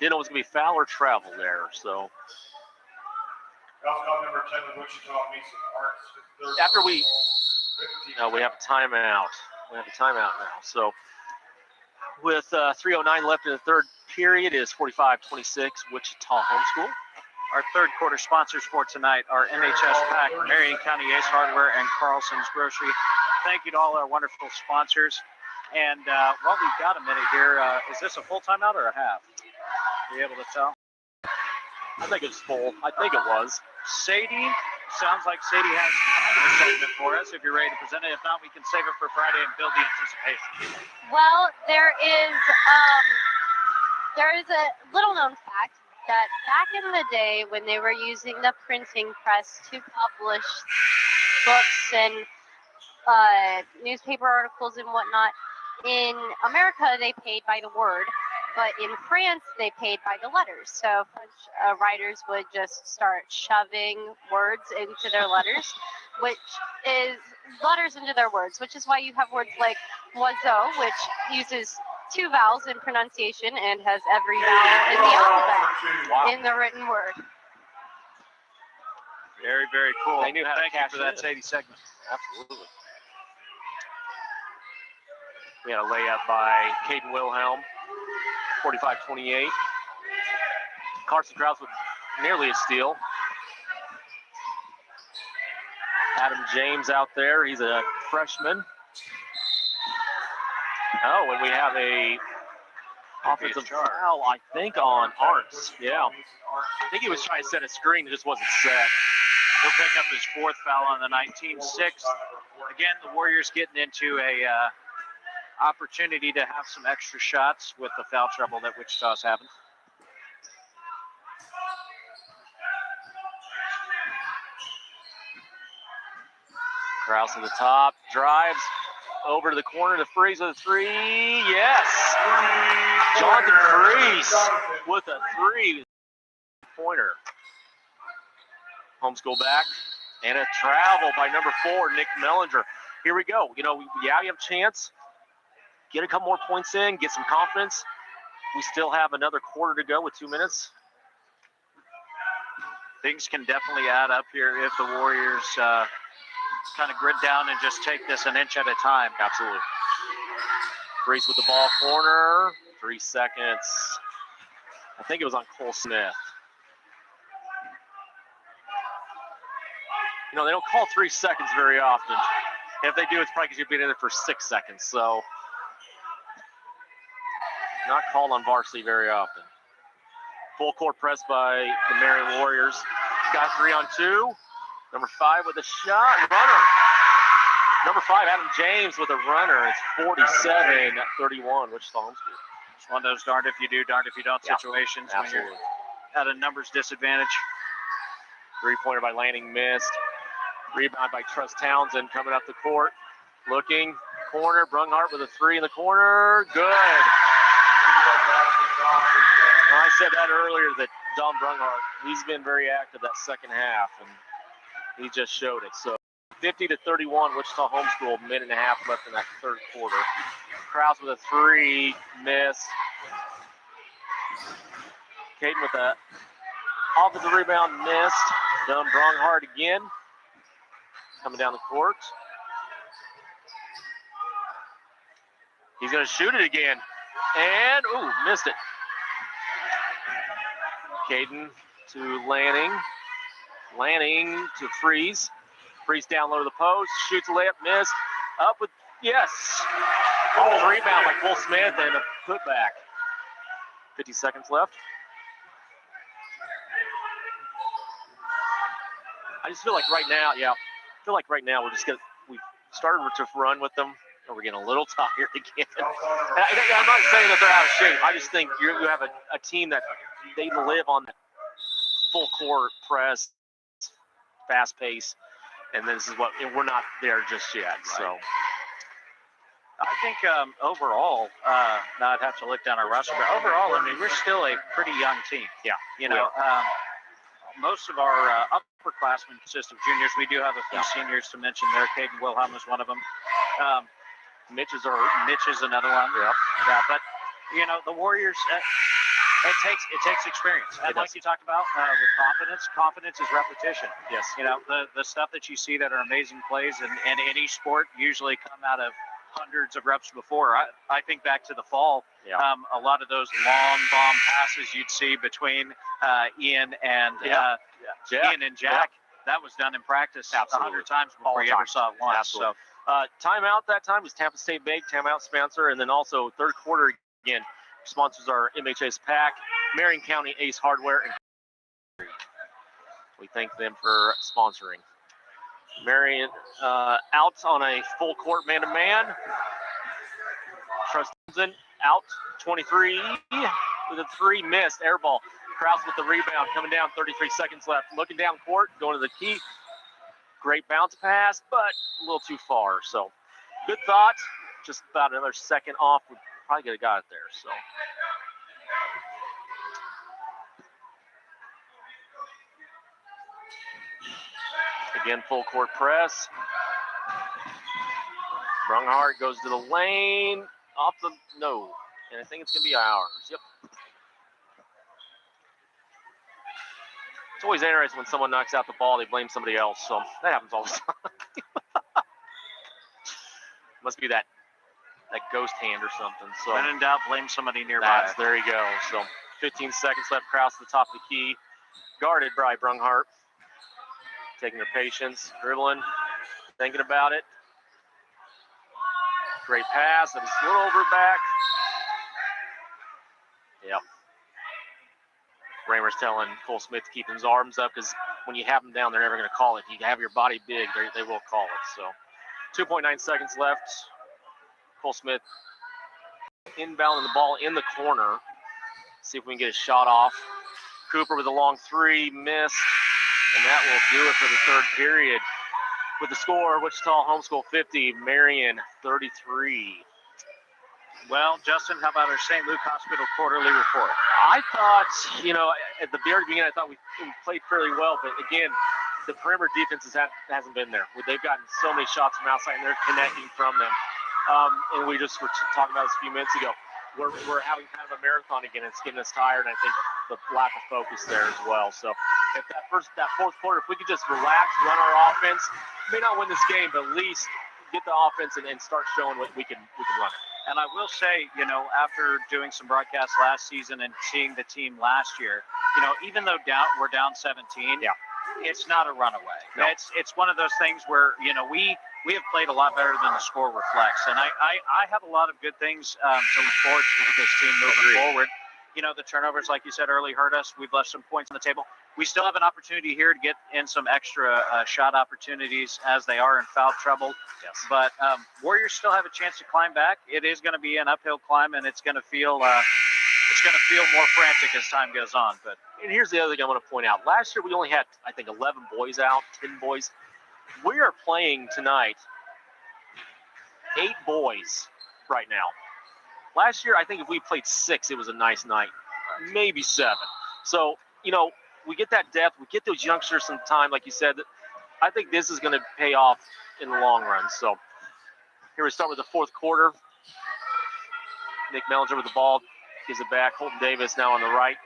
Didn't know it was going to be foul or travel there, so. Number 10 of Wichita meets Arts. After we have a timeout. We have a timeout now. So with 3:09 left in the third period, it is 45-26 Wichita Homeschool. Our third quarter sponsors for tonight are MHS Pack, Marion County Ace Hardware, and Carlson's Grocery. Thank you to all our wonderful sponsors. And while we've got a minute here, is this a full timeout or a half? Are you able to tell? I think it's full. I think it was. Sadie, sounds like Sadie has a segment for us. If you're ready to present it, if not, we can save it for Friday and build the anticipation. Well, there is a little known fact that back in the day when they were using the printing press to publish books and newspaper articles and whatnot, in America they paid by the word, but in France they paid by the letters. So French writers would just start shoving words into their letters, which is why you have words like oiseau, which uses 2 vowels in pronunciation and has every vowel in the alphabet in the written word. Very, very cool. They knew how to Thank you cash for that in. Sadie segment. Absolutely. We had a layup by Caden Wilhelm, 45-28. Carson Kraus with nearly a steal. Adam James out there, he's a freshman. Oh, and we have a offensive foul, I think, on Arts. Yeah. I think he was trying to set a screen, it just wasn't set. He'll pick up his 4th foul on the 19-6. Again, the Warriors getting into a opportunity to have some extra shots with the foul trouble that Wichita's having. Kraus at the top, drives over to the corner to Freeze with a 3. Yes! Jonathan Freeze with a 3-pointer. Homeschool back. And a travel by number 4, Nick Mellinger. Here we go. You know, you have a chance. Get a couple more points in, get some confidence. We still have another quarter to go with 2 minutes. Things can definitely add up here if the Warriors kind of grit down and just take this an inch at a time. Absolutely. Freeze with the ball, corner, 3 seconds. I think it was on Cole Smith. You know, they don't call 3 seconds very often. And if they do, it's probably because you've been in it for 6 seconds. So, not called on varsity very often. Full court press by the Marion Warriors. Got 3-on-2. Number 5 with a shot. Runner. Number 5, Adam James with a runner. It's 47-31, Wichita Homeschool. It's one of those darned if you do, darned if you don't situations when you're at a numbers disadvantage. 3-pointer by Lanning missed. Rebound by Trust Townsend coming up the court. Looking, corner, Brunghart with a 3 in the corner. Good. I said that earlier that Don Brunghart, he's been very active that second half, and he just showed it. So 50-31, Wichita Homeschool, minute and a half left in that third quarter. Krause with a 3, missed. Caden with a offensive rebound, missed. Don Brunghart again, coming down the court. He's going to shoot it again, and missed it. Caden to Lanning. Lanning to Freeze. Freeze down low to the post. Shoots a layup, missed. Up with, yes. Rebound by Cole Smith and a putback. 50 seconds left. I just feel like right now, we've started to run with them, and we're getting a little tired again. I'm not saying that they're out of shape. I just think you have a team that they live on that full court press, fast pace, and this is what we're not there just yet. Right. So I think overall, now I'd have to look down our roster, but overall, I mean, we're still a pretty young team. Yeah, you know, most of our upperclassmen consist of juniors. We do have a few seniors to mention there. Caden Wilhelm is one of them. Mitch is another one. Yep. Yeah, but you know, the Warriors. It takes experience. And like you talked about with confidence is repetition. Yes. You know, the stuff that you see that are amazing plays in any sport usually come out of hundreds of reps before. I think back to the fall, a lot of those long bomb passes you'd see between Ian and Ian and Jack. That was done in practice 100 times before you ever saw it once. Absolutely. So timeout that time was Tampa State Big, timeout sponsor, and then also third quarter again. Sponsors are MHS Pack, Marion County Ace Hardware, and we thank them for sponsoring. Marion out on a full court man-to-man. Trust Townsend out 23 with a 3 missed air ball. Krause with the rebound coming down, 33 seconds left. Looking down court, going to the key. Great bounce pass, but a little too far. So good thought. Just about another second off. We probably could have got it there. So. Again, full court press. Brunghart goes to the lane, off the no, and I think it's going to be ours. Yep. It's always interesting when someone knocks out the ball, they blame somebody else. So that happens all the time. Must be that ghost hand or something. So when in doubt, blame somebody nearby. There you go. So 15 seconds left. Krause to the top of the key, guarded by Brunghart. Taking their patience, dribbling, thinking about it. Great pass, and it's a little over back. Yep. Raymer's telling Cole Smith to keep his arms up because when you have them down, they're never going to call it. You have your body big, they will call it. So 2.9 seconds left. Cole Smith inbounding the ball in the corner. See if we can get a shot off. Cooper with a long 3, missed. And that will do it for the third period. With the score, Wichita Homeschool 50, Marion 33. Well, Justin, how about our St. Luke Hospital quarterly report? I thought, at the very beginning, I thought we played fairly well. But again, the perimeter defenses hasn't been there. They've gotten so many shots from outside, and they're connecting from them. And we just were talking about this a few minutes ago. We're having kind of a marathon again. It's getting us tired, and I think the lack of focus there as well. So if that fourth quarter, if we could just relax, run our offense, we may not win this game, but at least get the offense and start showing what we can run it. And I will say, after doing some broadcasts last season and seeing the team last year, even though we're down 17, it's not a runaway. No. It's one of those things where, we have played a lot better than the score reflects. And I have a lot of good things to look forward to with this team moving forward. The turnovers, like you said early, hurt us. We've left some points on the table. We still have an opportunity here to get in some extra shot opportunities as they are in foul trouble. Yes. But Warriors still have a chance to climb back. It is going to be an uphill climb, and it's going to feel more frantic as time goes on. And here's the other thing I want to point out. Last year we only had, I think, 11 boys out, 10 boys. We are playing tonight 8 boys right now. Last year, I think if we played 6, it was a nice night, maybe 7. So, we get that depth, we get those youngsters some time, like you said. I think this is going to pay off in the long run. So here we start with the fourth quarter. Nick Mellinger with the ball, gives it back. Holton Davis now on the right.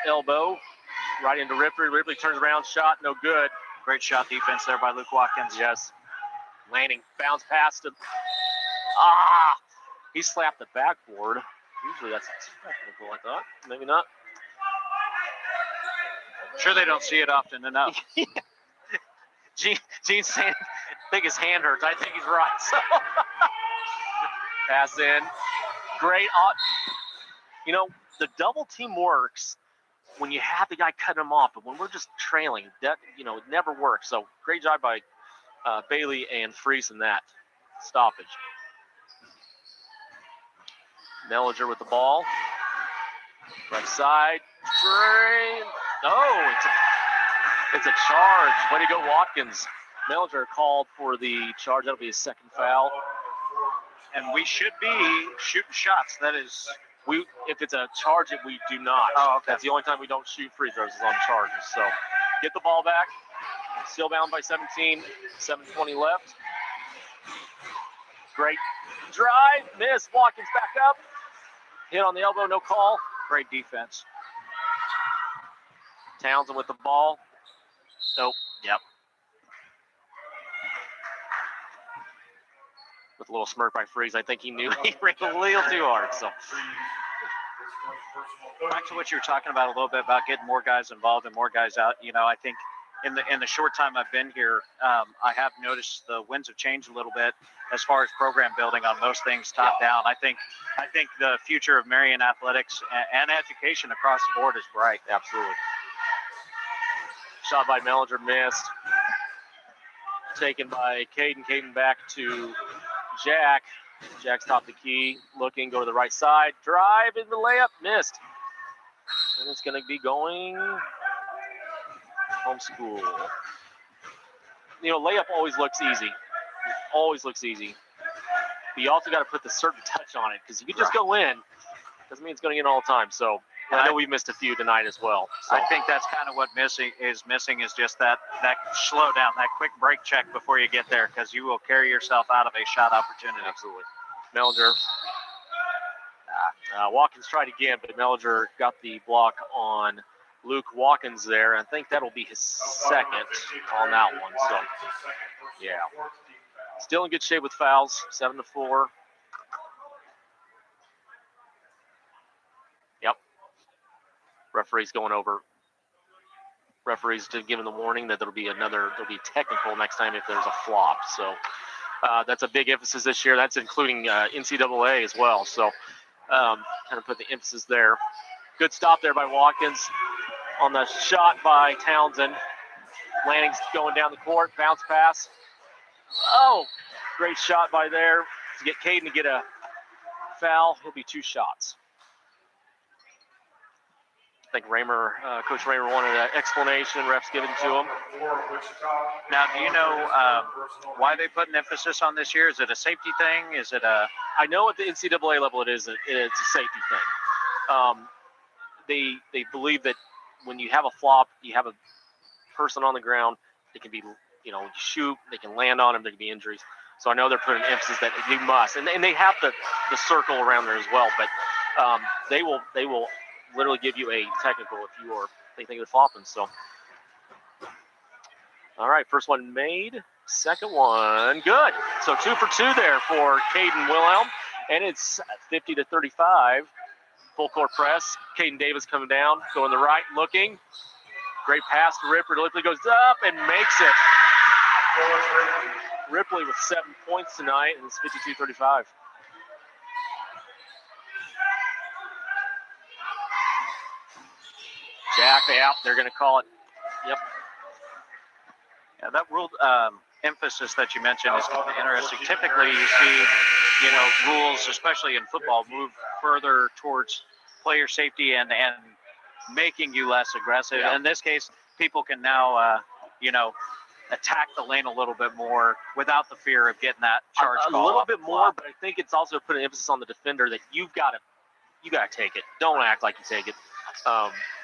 Elbow, right into Ripley. Ripley turns around, shot, no good. Great shot defense there by Luke Watkins. Yes. Lanning, bounce past him. He slapped the backboard. Usually that's technical, I thought. Maybe not. Sure, they don't see it often enough. Gene's saying, I think his hand hurts. I think he's right. So pass in. Great. The double team works when you have the guy cutting him off, but when we're just trailing, that it never works. So great job by Bailey and Freese in that stoppage. Mellinger with the ball. Left side. Drain. Oh, it's a charge. Way to go, Watkins. Mellinger called for the charge. That'll be his second foul. And we should be shooting shots. That is... If it's a charge, we do not. Oh, okay. That's the only time we don't shoot free throws is on charges. So get the ball back. Still bound by 17. 7:20 left. Great drive. Miss. Watkins back up. Hit on the elbow. No call. Great defense. Townsend with the ball. Nope. Yep. With a little smirk by Freeze. I think he knew he ran a little too hard. So back to what you were talking about a little bit about getting more guys involved and more guys out. I think in the short time I've been here, I have noticed the winds have changed a little bit as far as program building on most things top down. I think the future of Marion athletics and education across the board is bright. Absolutely. Shot by Mellinger, missed. Taken by Caden. Caden back to Jack. Jack's top the key. Looking, go to the right side. Drive in the layup. Missed. And it's going to be going homeschool. Layup always looks easy. Always looks easy. But you also got to put the certain touch on it because you can just go in. Doesn't mean it's going to get all the time. So I know we missed a few tonight as well. So. I think that's kind of what missing is just that slow down, that quick break check before you get there, because you will carry yourself out of a shot opportunity. Absolutely. Mellinger. Watkins tried again, but Mellinger got the block on Luke Watkins there. I think that'll be his second on that one. So, yeah. Still in good shape with fouls, 7-4. Yep. Referee's going over. Referee's giving the warning that there'll be technical next time if there's a flop. So that's a big emphasis this year. That's including NCAA as well. So kind of put the emphasis there. Good stop there by Watkins on the shot by Townsend. Lanning's going down the court, bounce pass. Oh, great shot by there to get Caden to get a foul. He'll be 2 shots. I think Coach Raymer wanted an explanation. Refs given to him. Now, do you know why they put an emphasis on this year? Is it a safety thing? Is it a... I know at the NCAA level it's a safety thing. They believe that when you have a flop, you have a person on the ground. They can be, you know, shoot, they can land on them, there can be injuries. So I know they're putting emphasis that you must, and they have the circle around there as well. But they will literally give you a technical if you are thinking of flopping. So, all right, first one made, second one good. So 2 for 2 there for Caden Wilhelm, and it's 50-35. Full court press. Caden Davis coming down, going the right, looking. Great pass to Ripley. Ripley goes up and makes it. Ripley with 7 points tonight, and it's 52-35. Jack out. They're going to call it. Yep. Yeah, that rule emphasis that you mentioned is kind of interesting. Typically, you see, you know, rules, especially in football, move further towards player safety and making you less aggressive. Yeah. In this case, people can now, you know, attack the lane a little bit more without the fear of getting that charge A call little off bit the more, clock. but I think it's also putting emphasis on the defender that you got to take it. Don't act like you take it.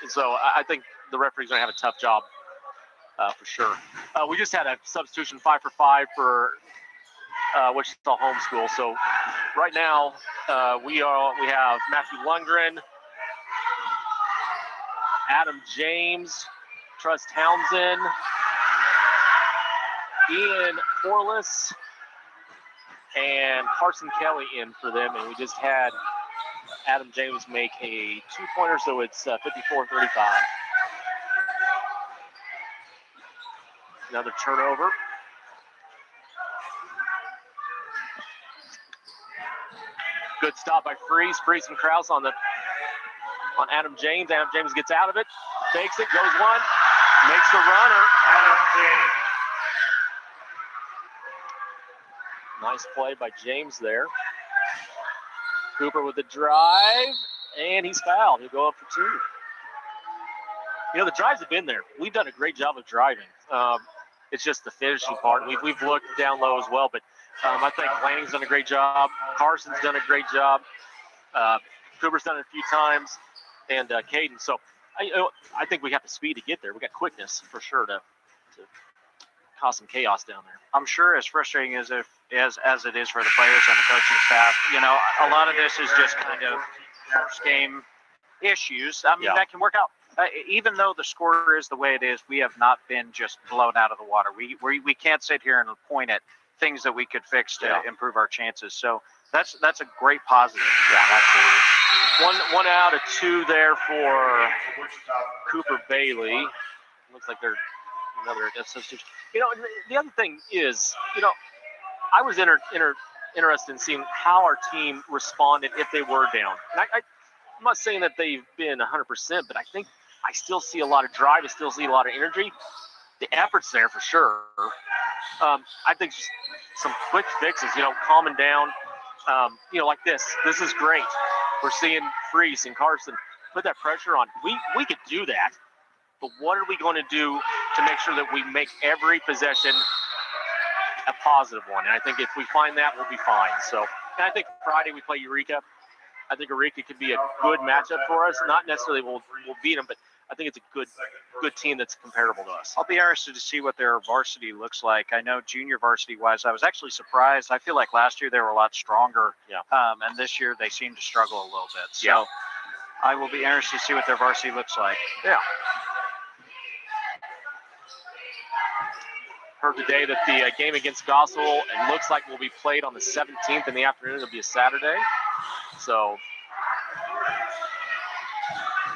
So I think the referee's going to have a tough job for sure. We just had a substitution 5 for 5 for Wichita Homeschool. So right now we have Matthew Lundgren, Adam James, Trust Townsend, Ian Corliss, and Carson Kelly in for them, and we just had Adam James make a 2-pointer, so it's 54-35. Another turnover. Good stop by Freese and Krause on Adam James. Adam James gets out of it, fakes it, goes one, makes the runner. Adam James. Nice play by James there. Cooper with the drive, and he's fouled. He'll go up for 2. You know, the drives have been there. We've done a great job of driving. It's just the finishing part. We've looked down low as well, but I think Lanning's done a great job. Carson's done a great job. Cooper's done it a few times, and Caden. So I think we have the speed to get there. We got quickness for sure to cause some chaos down there. I'm sure as frustrating as it is for the players and the coaching staff, you know, a lot of this is just kind of first game issues. I mean, that can work out. Even though the score is the way it is, we have not been just blown out of the water. We can't sit here and point at things that we could fix to improve our chances. So that's a great positive. Yeah, absolutely. One out of 2 there for Cooper Bailey. Looks like they're another substitution. You know, the other thing is, you know, I was interested in seeing how our team responded if they were down. And I'm not saying that they've been 100%, but I think I still see a lot of drive. I still see a lot of energy. The effort's there for sure. I think just some quick fixes, you know, calming down. You know, like this. This is great. We're seeing Freese and Carson put that pressure on. We could do that, but what are we going to do to make sure that we make every possession a positive one? And I think if we find that, we'll be fine. So, and I think Friday we play Eureka. I think Eureka could be a good matchup for us. Not necessarily we'll beat them, but I think it's a good team that's comparable to us. I'll be interested to see what their varsity looks like. I know junior varsity-wise, I was actually surprised. I feel like last year they were a lot stronger, and this year they seem to struggle a little bit. So I will be interested to see what their varsity looks like. Yeah. Heard today that the game against Gospel, it looks like will be played on the 17th in the afternoon. It'll be a Saturday. So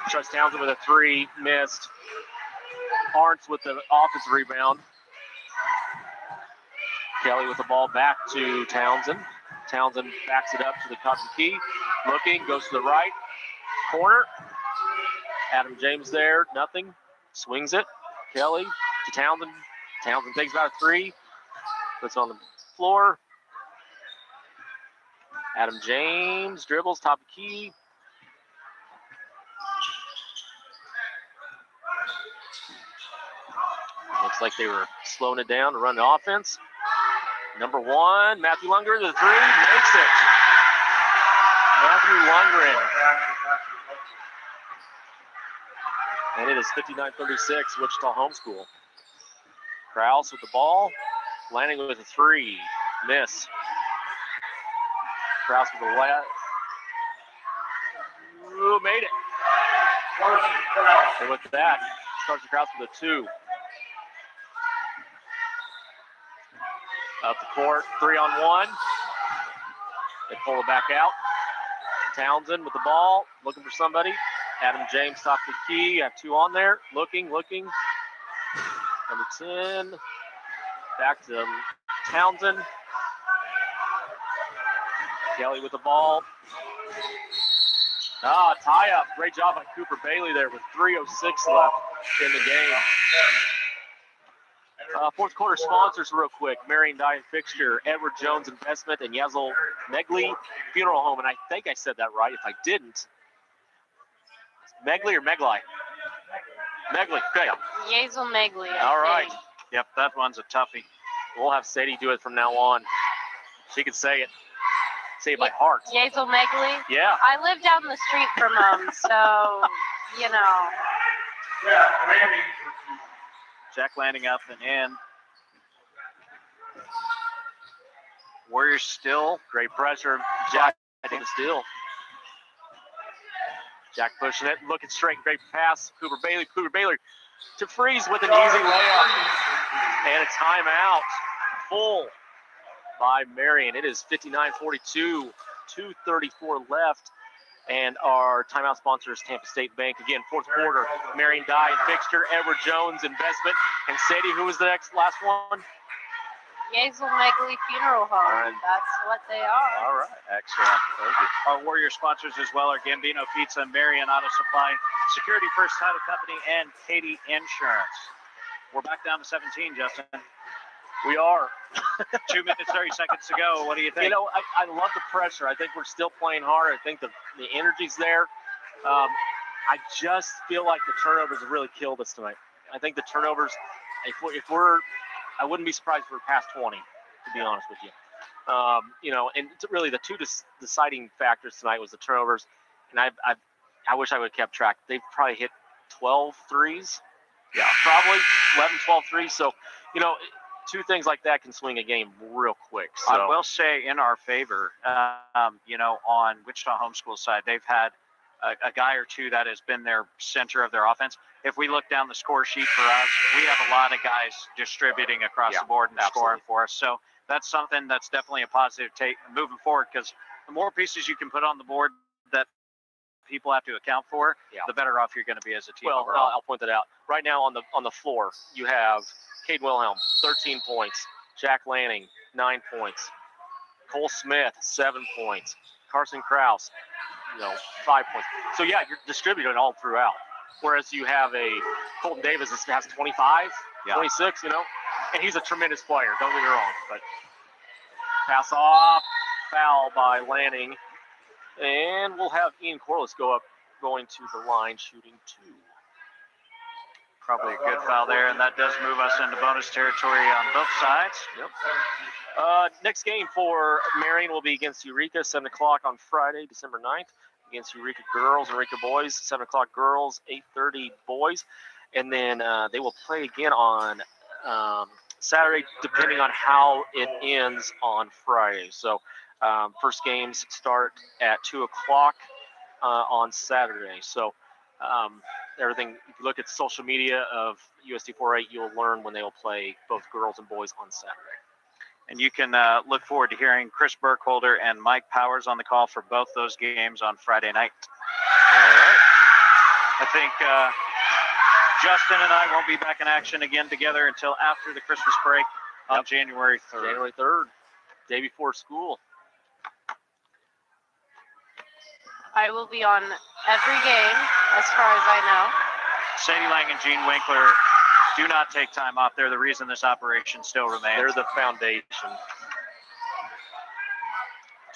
Trust Townsend with a 3, missed. Arntz with the offensive rebound. Kelly with the ball back to Townsend. Townsend backs it up to the Cotton Key. Looking, goes to the right. Corner. Adam James there, nothing. Swings it. Kelly to Townsend. Townsend takes about a 3. Puts it on the floor. Adam James dribbles, top of key. Looks like they were slowing it down to run the offense. Number 1, Matthew Lundgren, the 3, makes it. Matthew Lundgren. And it is 59-36, Wichita Homeschool. Krause with the ball. Landing with a 3. Miss. Krause with the left. Ooh, made it. Carson Krause. And with that, Carson Krause with a 2. Up the court, 3-on-1. They pull it back out. Townsend with the ball, looking for somebody. Adam James top the key. Have 2 on there. Looking. Number 10. Back to Townsend. Kelly with the ball. Tie up. Great job by Cooper Bailey there with 3:06 left in the game. Fourth quarter sponsors real quick. Marion Dye and Fixture, Edward Jones Investment, and Yazel Megley Funeral Home. And I think I said that right. If I didn't, Megley or Megley? Megley, okay. Yazel Megley. All right. Yep, that one's a toughie. We'll have Sadie do it from now on. She can say it. Say it by heart. Yazel Megley. Yeah. I live down the street from him, so, you know. Yeah, landing. Jack landing up and in. Warriors still. Great pressure. Jack, I think, still. Jack pushing it, looking straight. Great pass. Cooper Bailey to Freeze with an easy layup. And a timeout. Full by Marion. It is 59-42. 2:34 left. And our timeout sponsor is Tampa State Bank. Again, fourth quarter, Marion Dye and Fixture, Edward Jones Investment, and Sadie, who was the last one? Yazel Megley Funeral Home. Right. That's what they are. All right, excellent. Thank you. Our Warrior sponsors as well are Gambino Pizza, Marion Auto Supply, Security First Title Company, and Katie Insurance. We're back down to 17, Justin. We are. 2 minutes, 30 seconds to go. What do you think? You know, I love the pressure. I think we're still playing hard. I think the energy's there. I just feel like the turnovers have really killed us tonight. I think the turnovers, if we're, I wouldn't be surprised if we're past 20, to be honest with you. You know, and it's really the two deciding factors tonight was the turnovers. And I wish I would have kept track. They've probably hit 12 threes. Yeah, probably 11, 12 threes. So, you know, two things like that can swing a game real quick. So. I will say in our favor, you know, on Wichita Homeschool side, they've had a guy or two that has been their center of their offense. If we look down the score sheet for us, we have a lot of guys distributing across the board and scoring for us. So that's something that's definitely a positive take moving forward, because the more pieces you can put on the board that people have to account for, the better off you're going to be as a team. Well, overall. I'll point that out. Right now on the floor, you have Cade Wilhelm, 13 points. Jack Lanning, 9 points. Cole Smith, 7 points. Carson Krause, 5 points. So, yeah, you're distributing all throughout. Whereas you have a Colton Davis that has 25, 26, and he's a tremendous player. Don't get me wrong. But pass off, foul by Lanning. And we'll have Ian Corliss going to the line, shooting 2. Probably a good foul there, and that does move us into bonus territory on both sides. Yep. Next game for Marion will be against Eureka, 7 o'clock on Friday, December 9th. Against Eureka girls and Eureka boys, 7 o'clock girls, 8:30 boys. And then they will play again on Saturday, depending on how it ends on Friday. So first games start at 2 o'clock on Saturday. So everything, if you look at social media of USD 4A, you'll learn when they will play both girls and boys on Saturday. And you can look forward to hearing Chris Burkholder and Mike Powers on the call for both those games on Friday night. All right. I think Justin and I won't be back in action again together until after the Christmas break on January 3rd. January 3rd, day before school. I will be on every game, as far as I know. Sadie Lang and Gene Winkler do not take time off. They're the reason this operation still remains. They're the foundation.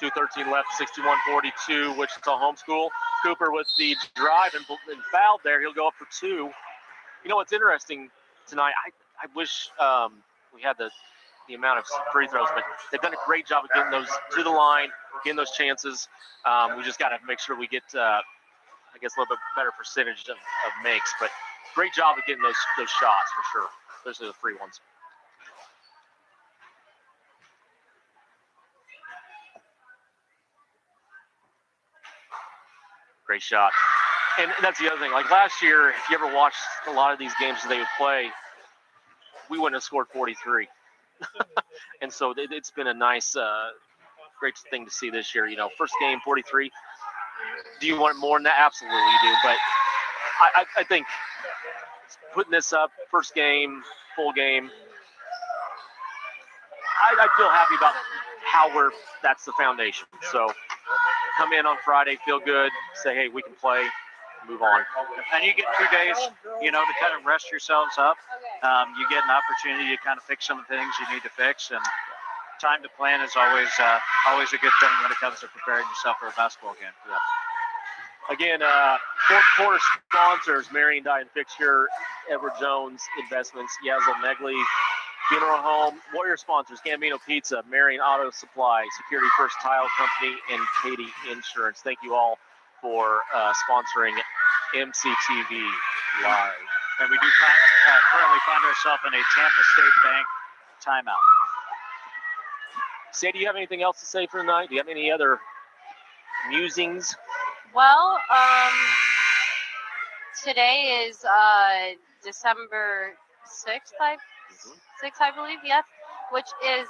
2:13 left, 61-42, Wichita Homeschool. Cooper with the drive and fouled there. He'll go up for 2. You know what's interesting tonight? I wish we had the amount of free throws, but they've done a great job of getting those to the line, getting those chances. We just got to make sure we get, I guess, a little bit better percentage of makes. But great job of getting those shots for sure, especially the free ones. Great shot. And that's the other thing. Like last year, if you ever watched a lot of these games that they would play, we wouldn't have scored 43. And so it's been a nice, great thing to see this year. First game, 43. Do you want more than that? Absolutely you do. But I think putting this up, first game, full game, I feel happy about how that's the foundation. So come in on Friday, feel good, say, hey, we can play, move on. And you get 2 days, to kind of rest yourselves up. You get an opportunity to kind of fix some of the things you need to fix, and time to plan is always a good thing when it comes to preparing yourself for a basketball game. Yeah. Again, fourth quarter sponsors: Marion Dye and Fixture, Edward Jones Investments, Yazzle Megley Funeral Home. Warrior sponsors: Gambino Pizza, Marion Auto Supply, Security First Tile Company, and Katie Insurance. Thank you all for sponsoring MCTV Live. And we do currently find ourselves in a Tampa State Bank timeout. Say, do you have anything else to say for tonight? Do you have any other musings? Well, today is December 6th, I believe, yes, which is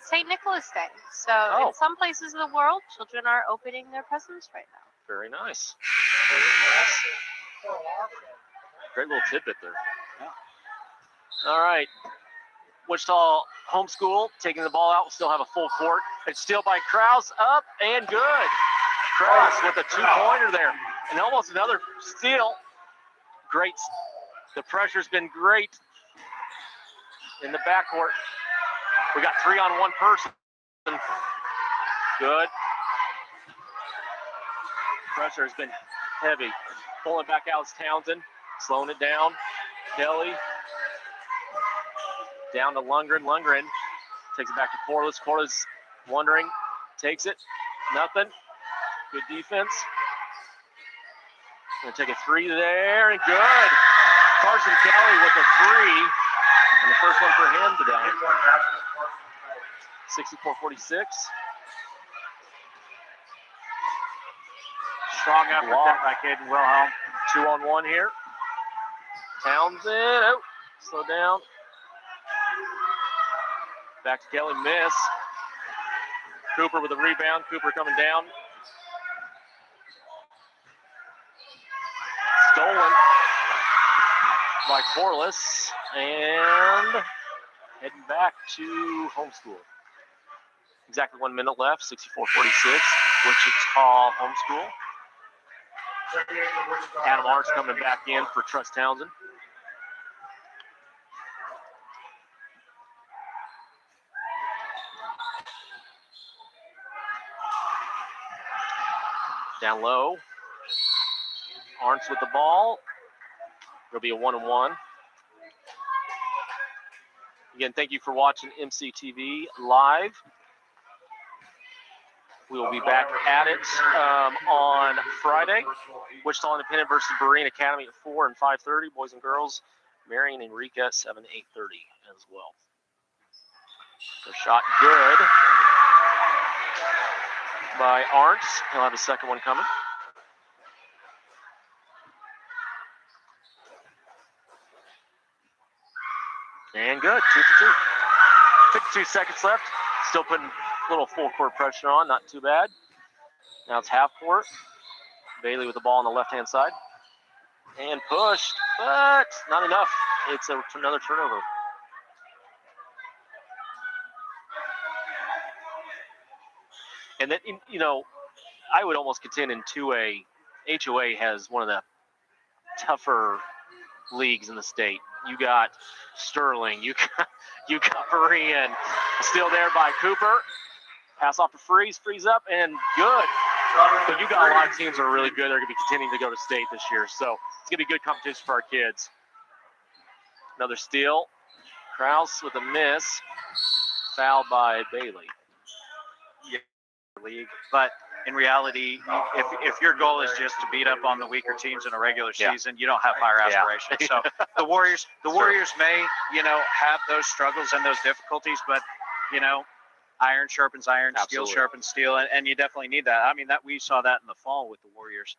St. Nicholas Day. So in some places of the world, children are opening their presents right now. Very nice. Very nice. Great little tidbit there. Yeah. All right. Wichita Homeschool taking the ball out. We'll still have a full court. It's steal by Krause, up and good. Krause with a two-pointer there. And almost another steal. Great. The pressure's been great in the backcourt. We got 3 on 1 person. Good. Pressure has been heavy. Pulling back out is Townsend. Slowing it down. Kelly. Down to Lundgren. Lundgren takes it back to Corliss. Corliss wondering. Takes it. Nothing. Good defense. Gonna take a 3 there and good. Carson Kelly with a 3. And the first one for him today. 64-46. Strong effort there by Caden Wilhelm. 2 on 1 here. Townsend. Oh, slow down. Back to Kelly. Miss. Cooper with a rebound. Cooper coming down. Stolen by Corliss. And heading back to Homeschool. Exactly 1 minute left. 64-46. Wichita Homeschool. Adam Arts coming back in for Truss Townsend. Down low. Arntz with the ball. It'll be a 1-on-1. Again, thank you for watching MCTV Live. We will be back at it on Friday. Wichita Independent versus Berean Academy at 4 and 5:30. Boys and girls. Marion and Eureka 7 to 8:30 as well. The shot good by Arntz. He'll have a second one coming. And good, 2 for 2. 52 seconds left. Still putting a little full court pressure on, not too bad. Now it's half court. Bailey with the ball on the left-hand side. And pushed, but not enough. It's another turnover. And then, I would almost contend in 2A, HOA has one of the tougher leagues in the state. You got Sterling, you got Berean. Still there by Cooper. Pass off to Freeze up, and good. But you got a lot of teams that are really good. They're going to be continuing to go to state this year. So it's going to be good competition for our kids. Another steal. Krause with a miss. Foul by Bailey. Yeah, league. But in reality, if your goal is just to beat up on the weaker teams in a regular season, you don't have higher aspirations. Yeah. So the Warriors may, have those struggles and those difficulties, but iron sharpens iron, Absolutely. Steel sharpens steel, and you definitely need that. I mean, that we saw that in the fall with the Warriors.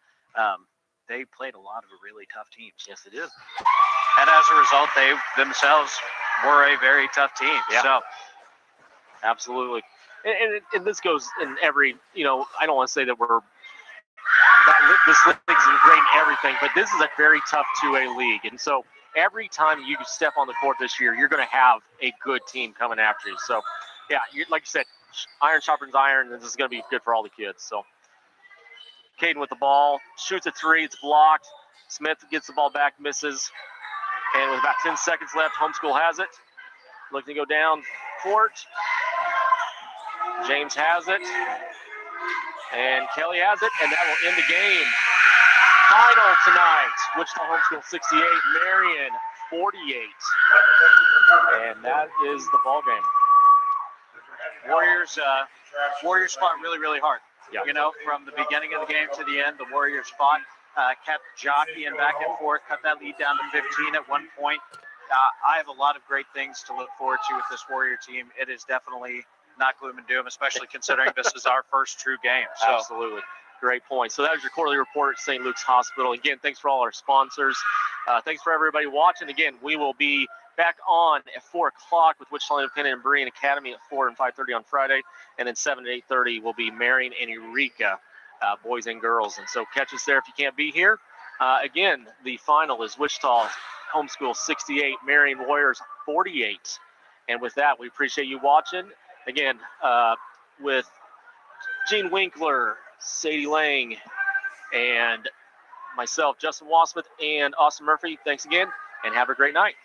they played a lot of really tough teams. Yes, they did. And as a result, they themselves were a very tough team. Yeah. So, absolutely. And this goes in every, I don't want to say that this league's great in everything, but this is a very tough 2A league. And so every time you step on the court this year, you're going to have a good team coming after you. So, yeah, like you said, iron sharpens iron, and this is going to be good for all the kids. So, Caden with the ball, shoots a three, it's blocked. Smith gets the ball back, misses. And with about 10 seconds left, Homeschool has it. Looking to go down court. James has it. And Kelly has it, and that will end the game. Final tonight, Wichita Homeschool 68, Marion 48. And that is the ball game. Warriors fought really, really hard. Yeah. From the beginning of the game to the end, the Warriors fought, kept jockeying back and forth, cut that lead down to 15 at one point. I have a lot of great things to look forward to with this Warrior team. It is definitely not gloom and doom, especially considering this is our first true game. So. Absolutely. Great point. So that was your quarterly report at St. Luke's Hospital. Again, thanks for all our sponsors. Thanks for everybody watching. Again, we will be back on at 4 o'clock with Wichita Independent and Berean Academy at 4 and 5:30 on Friday. And then 7 to 8:30 will be Marion and Eureka, boys and girls. And so catch us there if you can't be here. Again, the final is Wichita Homeschool 68, Marion Warriors 48. And with that, we appreciate you watching. Again, with Gene Winkler, Sadie Lang, and myself, Justin Wasmith, and Austin Murphy, thanks again, and have a great night.